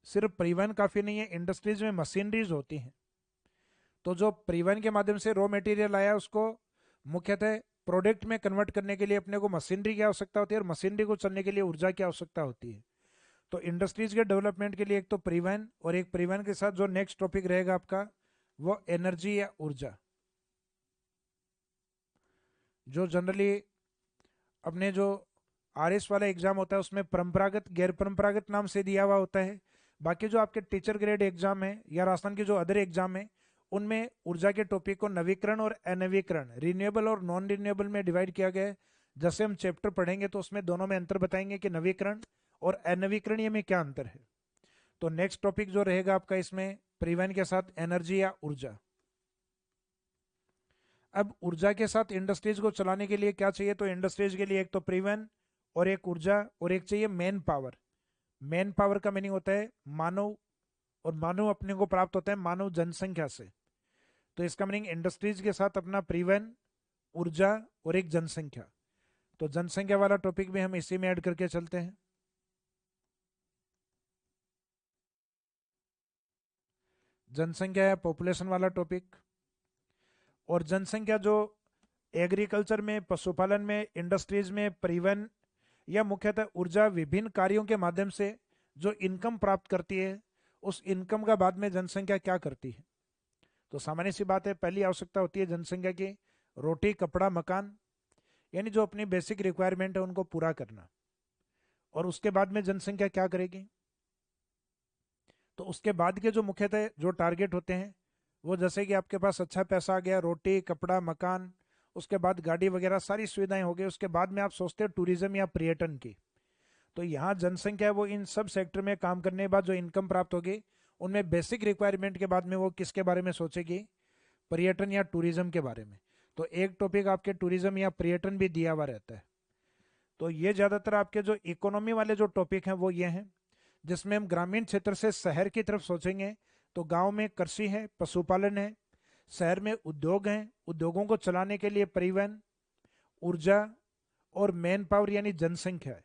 सिर्फ परिवहन काफी नहीं है, इंडस्ट्रीज में मशीनरीज होती हैं। तो जो परिवहन के माध्यम से रॉ मटेरियल आया उसको मुख्यतः प्रोडक्ट में कन्वर्ट करने के लिए अपने को मशीनरी की आवश्यकता होती है, और मशीनरी को चलने के लिए ऊर्जा की आवश्यकता होती है। तो इंडस्ट्रीज के डेवलपमेंट के लिए एक तो परिवहन, और एक परिवहन के साथ जो नेक्स्ट टॉपिक रहेगा आपका वो एनर्जी या ऊर्जा। जो जनरली अपने जो आरएस वाला एग्जाम होता है उसमें परंपरागत गैर परंपरागत नाम से दिया हुआ होता है। बाकी जो आपके टीचर ग्रेड एग्जाम है या राजस्थान के जो अदर एग्जाम है, उनमें ऊर्जा के टॉपिक को नवीकरण और अनवीकरण, रिन्यूएबल और नॉन रिन्यूएबल में डिवाइड किया गया है। जैसे हम चैप्टर पढ़ेंगे तो उसमें दोनों में अंतर बताएंगे कि नवीकरण और अनवीकरणीय में क्या अंतर है। तो नेक्स्ट टॉपिक जो रहेगा आपका इसमें परिवहन के साथ एनर्जी या ऊर्जा। अब ऊर्जा के साथ इंडस्ट्रीज को चलाने के लिए क्या चाहिए? तो इंडस्ट्रीज के लिए एक तो परिवहन और एक ऊर्जा और एक चाहिए मैन पावर। मैन पावर का मीनिंग होता है मानव, और मानव अपने को प्राप्त होता है मानव जनसंख्या से। तो इसका मीनिंग इंडस्ट्रीज के साथ अपना परिवहन, ऊर्जा और एक जनसंख्या। तो जनसंख्या वाला टॉपिक भी हम इसी में ऐड करके चलते हैं। जनसंख्या या पॉपुलेशन वाला टॉपिक। और जनसंख्या जो एग्रीकल्चर में, पशुपालन में, इंडस्ट्रीज में, परिवहन या मुख्यतः ऊर्जा, विभिन्न कार्यों के माध्यम से जो इनकम प्राप्त करती है, उस इनकम का बाद में जनसंख्या क्या करती है? तो सामान्य सी बात है, पहली आवश्यकता होती है जनसंख्या की रोटी, कपड़ा, मकान, यानी जो अपनी बेसिक रिक्वायरमेंट है उनको पूरा करना। और उसके बाद में जनसंख्या क्या करेगी? तो उसके बाद के जो मुख्यतः जो टारगेट होते हैं वो, जैसे कि आपके पास अच्छा पैसा आ गया, रोटी, कपड़ा, मकान, उसके बाद गाड़ी वगैरह सारी सुविधाएं हो गई, उसके बाद में आप सोचते हो टूरिज्म या पर्यटन की। तो यहाँ जनसंख्या है वो इन सब सेक्टर में काम करने के बाद जो इनकम प्राप्त होगी, उनमें बेसिक रिक्वायरमेंट के बाद में वो किसके बारे में सोचेगी, पर्यटन या टूरिज्म के बारे में। तो एक टॉपिक आपके टूरिज्म या पर्यटन भी दिया हुआ रहता है। तो ये ज़्यादातर आपके जो इकोनॉमी वाले जो टॉपिक हैं वो ये हैं, जिसमें हम ग्रामीण क्षेत्र से शहर की तरफ सोचेंगे तो गांव में कृषि है, पशुपालन है, शहर में उद्योग हैं, उद्योगों को चलाने के लिए परिवहन, ऊर्जा और मैन पावर यानी जनसंख्या है।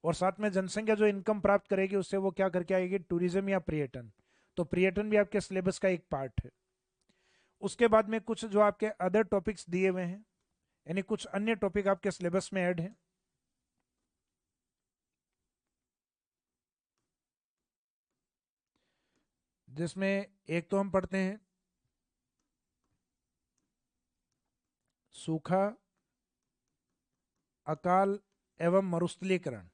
और साथ में जनसंख्या जो इनकम प्राप्त करेगी उससे वो क्या करके आएगी, टूरिज्म या पर्यटन। तो पर्यटन भी आपके सिलेबस का एक पार्ट है। उसके बाद में कुछ जो आपके अदर टॉपिक्स दिए हुए हैं, यानी कुछ अन्य टॉपिक आपके सिलेबस में ऐड हैं। जिसमें एक तो हम पढ़ते हैं सूखा, अकाल एवं मरुस्थलीकरण।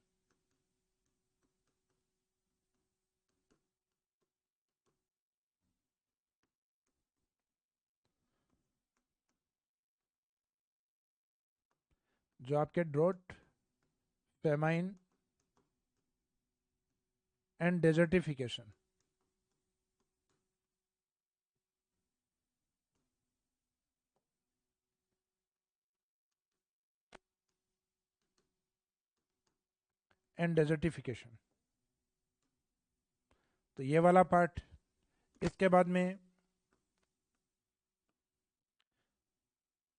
जो आपके drought, famine and desertification. And desertification, तो ये वाला पार्ट। इसके बाद में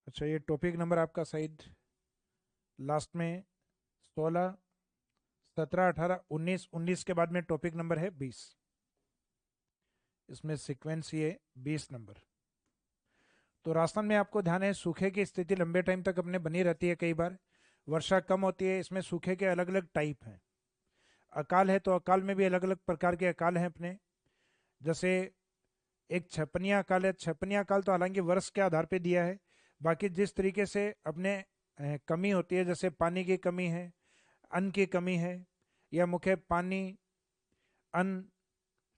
अच्छा, ये टॉपिक नंबर आपका शायद लास्ट में 16, 17, 18, 19, 19 के बाद में टॉपिक नंबर है 20। इसमें सीक्वेंस ये 20 नंबर। तो राजस्थान में आपको ध्यान है सूखे की स्थिति लंबे टाइम तक अपने बनी रहती है, कई बार वर्षा कम होती है। इसमें सूखे के अलग अलग टाइप हैं। अकाल है तो अकाल में भी अलग अलग प्रकार के अकाल हैं अपने। जैसे एक छपनिया अकाल है। छपनिया अकाल तो हालांकि वर्ष के आधार पे दिया है, बाकी जिस तरीके से अपने कमी होती है, जैसे पानी की कमी है, अन्न की कमी है, या मुख्य पानी, अन्न,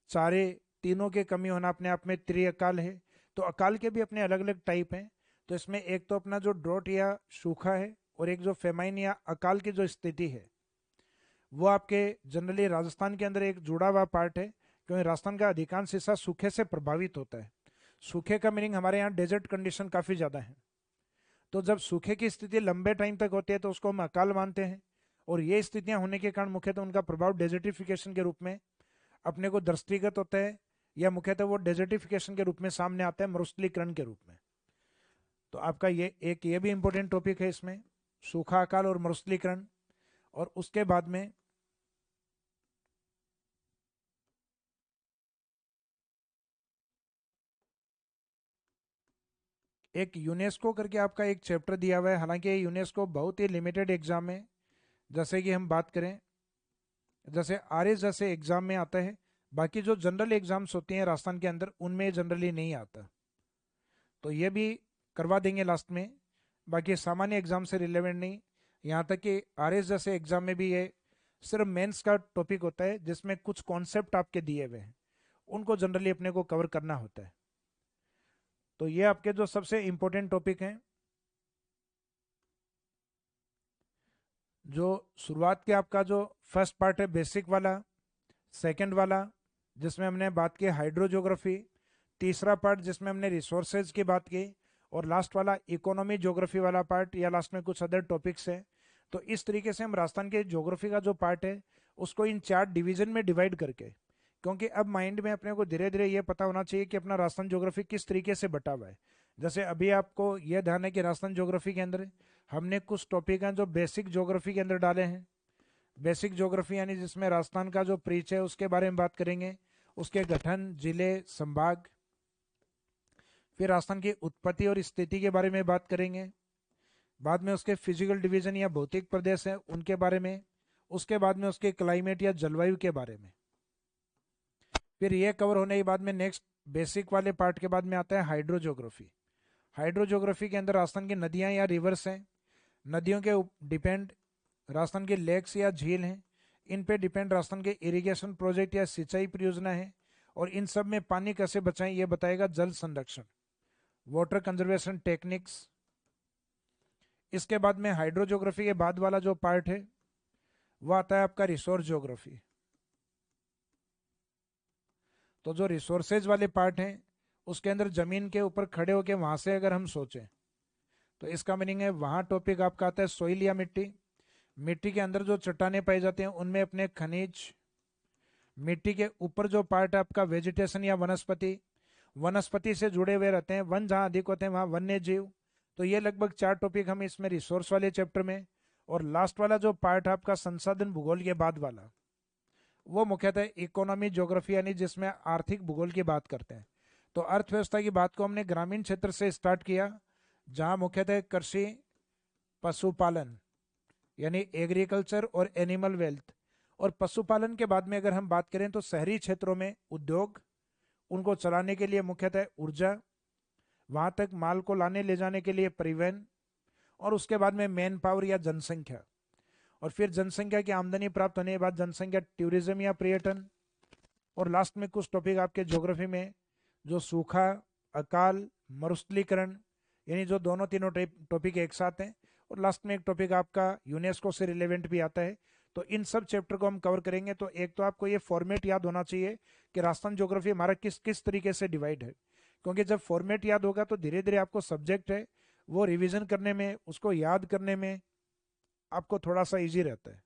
चारे, तीनों की कमी होना अपने आप में त्रिअकाल है। तो अकाल के भी अपने अलग अलग टाइप हैं। तो इसमें एक तो अपना जो ड्रॉट या सूखा है, और एक जो फेमाइन या अकाल की जो स्थिति है वो आपके जनरली राजस्थान के अंदर एक जुड़ा हुआ पार्ट है, क्योंकि राजस्थान का अधिकांश हिस्सा सूखे से प्रभावित होता है। सूखे का मीनिंग हमारे यहाँ डेजर्ट कंडीशन काफ़ी ज़्यादा है। तो जब सूखे की स्थिति लंबे टाइम तक होती है तो उसको हम अकाल मानते हैं। और ये स्थितियां होने के कारण मुख्यतः उनका प्रभाव डेजर्टिफिकेशन के रूप में अपने को दृष्टिगत होता है, या मुख्यतः वो डेजर्टिफिकेशन के रूप में सामने आता है, मरुस्थलीकरण के रूप में। तो आपका ये भी इंपॉर्टेंट टॉपिक है इसमें, सूखा, अकाल और मरुस्थलीकरण। और उसके बाद में एक यूनेस्को करके आपका एक चैप्टर दिया हुआ है। हालांकि ये यूनेस्को बहुत ही लिमिटेड एग्जाम है। जैसे कि हम बात करें, जैसे आर जैसे एग्जाम में आता है, बाकी जो जनरल एग्जाम्स होती हैं राजस्थान के अंदर उनमें जनरली नहीं आता। तो ये भी करवा देंगे लास्ट में। बाकी सामान्य एग्जाम से रिलेवेंट नहीं। यहाँ तक कि आर जैसे एग्जाम में भी ये सिर्फ मेंस का टॉपिक होता है, जिसमें कुछ कॉन्सेप्ट आपके दिए हुए हैं, उनको जनरली अपने को कवर करना होता है। तो ये आपके जो सबसे इंपॉर्टेंट टॉपिक हैं। जो शुरुआत के आपका जो फर्स्ट पार्ट है बेसिक वाला, सेकंड वाला जिसमें हमने बात की हाइड्रो ज्योग्राफी, तीसरा पार्ट जिसमें हमने रिसोर्सेज की बात की, और लास्ट वाला इकोनॉमी ज्योग्राफी वाला पार्ट, या लास्ट में कुछ अदर टॉपिक्स हैं। तो इस तरीके से हम राजस्थान के ज्योग्राफी का जो पार्ट है उसको इन 4 डिवीजन में डिवाइड करके, क्योंकि अब माइंड में अपने को धीरे धीरे ये पता होना चाहिए कि अपना राजस्थान ज्योग्राफी किस तरीके से बटा हुआ है। जैसे अभी आपको यह ध्यान है कि राजस्थान ज्योग्राफी के अंदर हमने कुछ टॉपिक हैं जो बेसिक ज्योग्राफी के अंदर डाले हैं। बेसिक ज्योग्राफी यानी जिसमें राजस्थान का जो परिचय है उसके बारे में बात करेंगे, उसके गठन, जिले, संभाग, फिर राजस्थान की उत्पत्ति और स्थिति के बारे में बात करेंगे, बाद में उसके फिजिकल डिवीजन या भौतिक प्रदेश है उनके बारे में, उसके बाद में उसके क्लाइमेट या जलवायु के बारे में। फिर ये कवर होने के बाद में नेक्स्ट बेसिक वाले पार्ट के बाद में आता है हाइड्रो ज्योग्राफी। हाइड्रो ज्योग्राफी के अंदर राजस्थान की नदियां या रिवर्स हैं, नदियों के डिपेंड राजस्थान के लेक्स या झील हैं, इन पे डिपेंड राजस्थान के इरिगेशन प्रोजेक्ट या सिंचाई परियोजना है, और इन सब में पानी कैसे बचाएं ये बताएगा जल संरक्षण, वाटर कंजर्वेशन टेक्निक्स। इसके बाद में हाइड्रोजोग्राफी के बाद वाला जो पार्ट है वो आता है आपका रिसोर्स ज्योग्राफी। तो जो रिसोर्सेज वाले पार्ट हैं उसके अंदर जमीन के ऊपर खड़े होके वहां से अगर हम सोचें तो इसका मीनिंग है वहां टॉपिक आपका आता है सोइल या मिट्टी। मिट्टी के अंदर जो चट्टाने पाई जाती हैं उनमें अपने खनिज। मिट्टी के ऊपर जो पार्ट है आपका वेजिटेशन या वनस्पति, वनस्पति से जुड़े हुए रहते हैं। वन जहाँ अधिक होते हैं वहाँ वन्य जीव। तो ये लगभग 4 टॉपिक हम इसमें रिसोर्स वाले चैप्टर में। और लास्ट वाला जो पार्ट है आपका संसाधन भूगोल के बाद वाला, वो मुख्यतः इकोनॉमी ज्योग्राफी यानी जिसमें आर्थिक भूगोल की बात करते हैं। तो अर्थव्यवस्था की बात को हमने ग्रामीण क्षेत्र से स्टार्ट किया, जहाँ मुख्यतः कृषि, पशुपालन यानी एग्रीकल्चर और एनिमल वेल्थ। और पशुपालन के बाद में अगर हम बात करें तो शहरी क्षेत्रों में उद्योग, उनको चलाने के लिए मुख्यतः ऊर्जा, वहां तक माल को लाने ले जाने के लिए परिवहन, और उसके बाद में मैन पावर या जनसंख्या। और फिर जनसंख्या की आमदनी प्राप्त होने के बाद जनसंख्या टूरिज्म या पर्यटन। और लास्ट में कुछ टॉपिक आपके ज्योग्राफी में जो सूखा, अकाल, मरुस्थलीकरण, यानी जो दोनों तीनों टॉपिक एक साथ हैं। और लास्ट में एक टॉपिक आपका यूनेस्को से रिलेवेंट भी आता है। तो इन सब चैप्टर को हम कवर करेंगे। तो एक तो आपको ये फॉर्मेट याद होना चाहिए कि राजस्थान ज्योग्राफी हमारा किस किस तरीके से डिवाइड है, क्योंकि जब फॉर्मेट याद होगा तो धीरे धीरे आपको सब्जेक्ट है वो रिवीजन करने में, उसको याद करने में आपको थोड़ा सा इजी रहता है।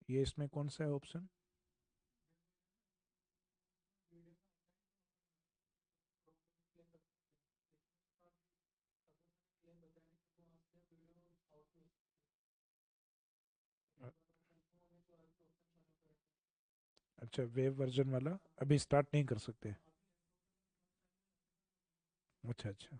ये इसमें कौन सा है ऑप्शन? अच्छा, वेब वर्जन वाला अभी स्टार्ट नहीं कर सकते? अच्छा अच्छा।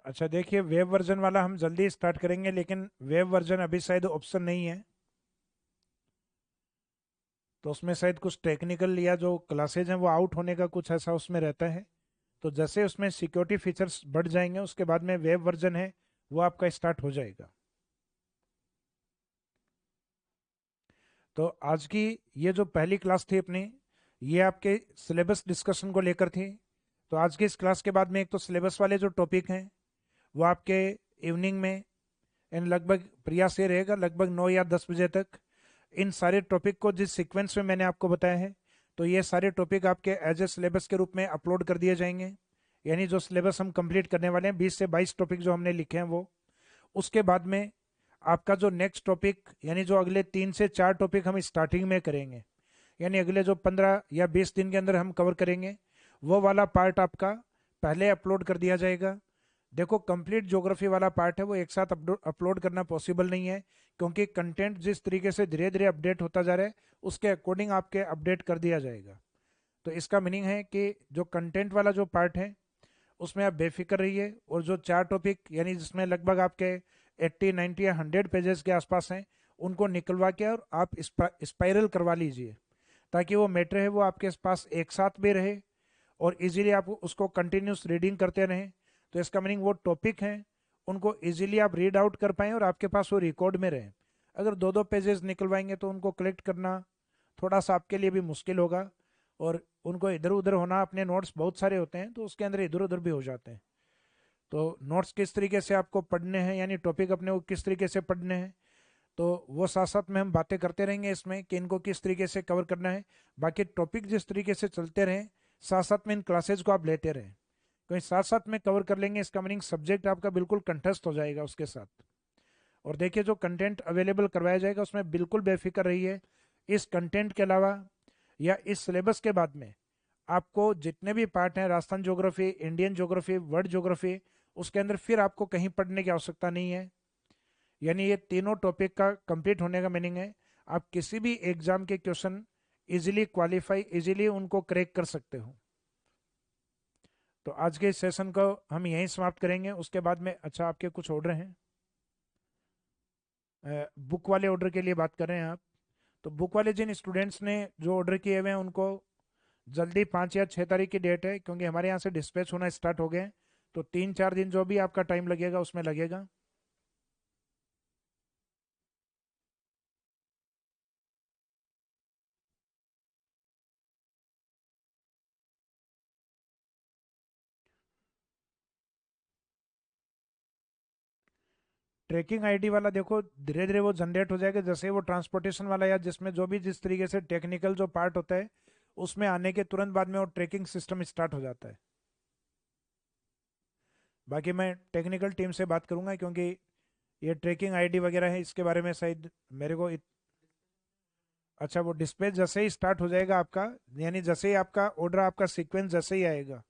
अच्छा देखिए, वेब वर्जन वाला हम जल्दी स्टार्ट करेंगे, लेकिन वेब वर्जन अभी शायद ऑप्शन नहीं है। तो उसमें शायद कुछ टेक्निकल या जो क्लासेज हैं वो आउट होने का कुछ ऐसा उसमें रहता है। तो जैसे उसमें सिक्योरिटी फीचर्स बढ़ जाएंगे उसके बाद में वेब वर्जन है वो आपका स्टार्ट हो जाएगा। तो आज की ये जो पहली क्लास थी अपनी, ये आपके सिलेबस डिस्कशन को लेकर थी। तो आज की इस क्लास के बाद में एक तो सिलेबस वाले जो टॉपिक हैं वो आपके इवनिंग में इन लगभग प्रयास ये रहेगा लगभग 9 या 10 बजे तक इन सारे टॉपिक को जिस सीक्वेंस में मैंने आपको बताया है, तो ये सारे टॉपिक आपके एज ए सिलेबस के रूप में अपलोड कर दिए जाएंगे। यानी जो सिलेबस हम कंप्लीट करने वाले हैं 20 से 22 टॉपिक जो हमने लिखे हैं वो, उसके बाद में आपका जो नेक्स्ट टॉपिक यानी जो अगले 3 से 4 टॉपिक हम स्टार्टिंग में करेंगे, यानी अगले जो 15 या 20 दिन के अंदर हम कवर करेंगे, वो वाला पार्ट आपका पहले अपलोड कर दिया जाएगा। देखो, कंप्लीट ज्योग्राफी वाला पार्ट है वो एक साथ अपलोड करना पॉसिबल नहीं है, क्योंकि कंटेंट जिस तरीके से धीरे धीरे अपडेट होता जा रहा है उसके अकॉर्डिंग आपके अपडेट कर दिया जाएगा। तो इसका मीनिंग है कि जो कंटेंट वाला जो पार्ट है उसमें आप बेफिक्र रहिए, और जो 4 टॉपिक यानी जिसमें लगभग आपके 80 90 या 100 पेजेस के आसपास हैं उनको निकलवा के और आप स्पाइरल करवा लीजिए, ताकि वो मैटर है वो आपके पास एक साथ भी रहे और इजीली आप उसको कंटिन्यूस रीडिंग करते रहें। तो इसका मीनिंग वो टॉपिक हैं उनको इजीली आप रीड आउट कर पाएँ और आपके पास वो रिकॉर्ड में रहें। अगर 2 2 पेजेस निकलवाएंगे तो उनको कलेक्ट करना थोड़ा सा आपके लिए भी मुश्किल होगा, और उनको इधर उधर होना, अपने नोट्स बहुत सारे होते हैं तो उसके अंदर इधर उधर भी हो जाते हैं। तो नोट्स किस तरीके से आपको पढ़ने हैं यानी टॉपिक अपने को किस तरीके से पढ़ने हैं, तो वो साथ साथ में हम बातें करते रहेंगे इसमें कि इनको किस तरीके से कवर करना है। बाकी टॉपिक जिस तरीके से चलते रहें साथ साथ में इन क्लासेज को आप लेते रहें, क्योंकि साथ साथ में कवर कर लेंगे इसका मीनिंग सब्जेक्ट आपका बिल्कुल कंठस्थ हो जाएगा उसके साथ। और देखिए, जो कंटेंट अवेलेबल करवाया जाएगा उसमें बिल्कुल बेफिक्र रहिए, इस कंटेंट के अलावा या इस सिलेबस के बाद में आपको जितने भी पार्ट हैं Rajasthan geography, Indian geography, world geography, उसके अंदर फिर आपको कहीं पढ़ने की आवश्यकता नहीं है। यानी ये तीनों टॉपिक का कंप्लीट होने का मीनिंग है आप किसी भी एग्जाम के क्वेश्चन इजीली क्वालिफाई, इजीली उनको क्रैक कर सकते हो। तो आज के इस सेशन को हम यहीं समाप्त करेंगे। उसके बाद में, अच्छा आपके कुछ ऑर्डर हैं? बुक वाले ऑर्डर के लिए बात कर रहे हैं आप, तो बुक वाले जिन स्टूडेंट्स ने जो ऑर्डर किए हुए हैं उनको जल्दी 5 या 6 तारीख की डेट है, क्योंकि हमारे यहाँ से डिस्पैच होना स्टार्ट हो गए हैं। तो 3-4 दिन जो भी आपका टाइम लगेगा उसमें लगेगा। ट्रैकिंग आईडी वाला देखो धीरे धीरे वो जनरेट हो जाएगा, जैसे वो ट्रांसपोर्टेशन वाला या जिसमें जो भी जिस तरीके से टेक्निकल जो पार्ट होता है उसमें आने के तुरंत बाद में वो ट्रैकिंग सिस्टम स्टार्ट हो जाता है। बाकी मैं टेक्निकल टीम से बात करूंगा, क्योंकि ये ट्रैकिंग आईडी वगैरह है इसके बारे में शायद मेरे को अच्छा, वो डिस्प्ले जैसे ही स्टार्ट हो जाएगा आपका, यानी जैसे ही आपका ऑर्डर, आपका सीक्वेंस जैसे ही आएगा,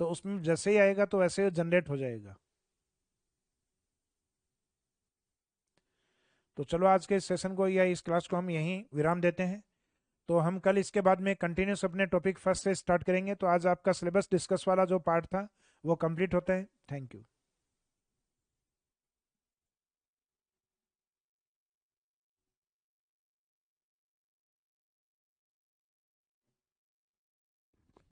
तो उसमें जैसे ही आएगा तो वैसे जनरेट हो जाएगा। तो चलो आज के इस सेशन को या इस क्लास को हम यहीं विराम देते हैं। तो हम कल इसके बाद में कंटिन्यूस अपने टॉपिक फर्स्ट से स्टार्ट करेंगे। तो आज आपका सिलेबस डिस्कस वाला जो पार्ट था वो कंप्लीट होता है। Thank you.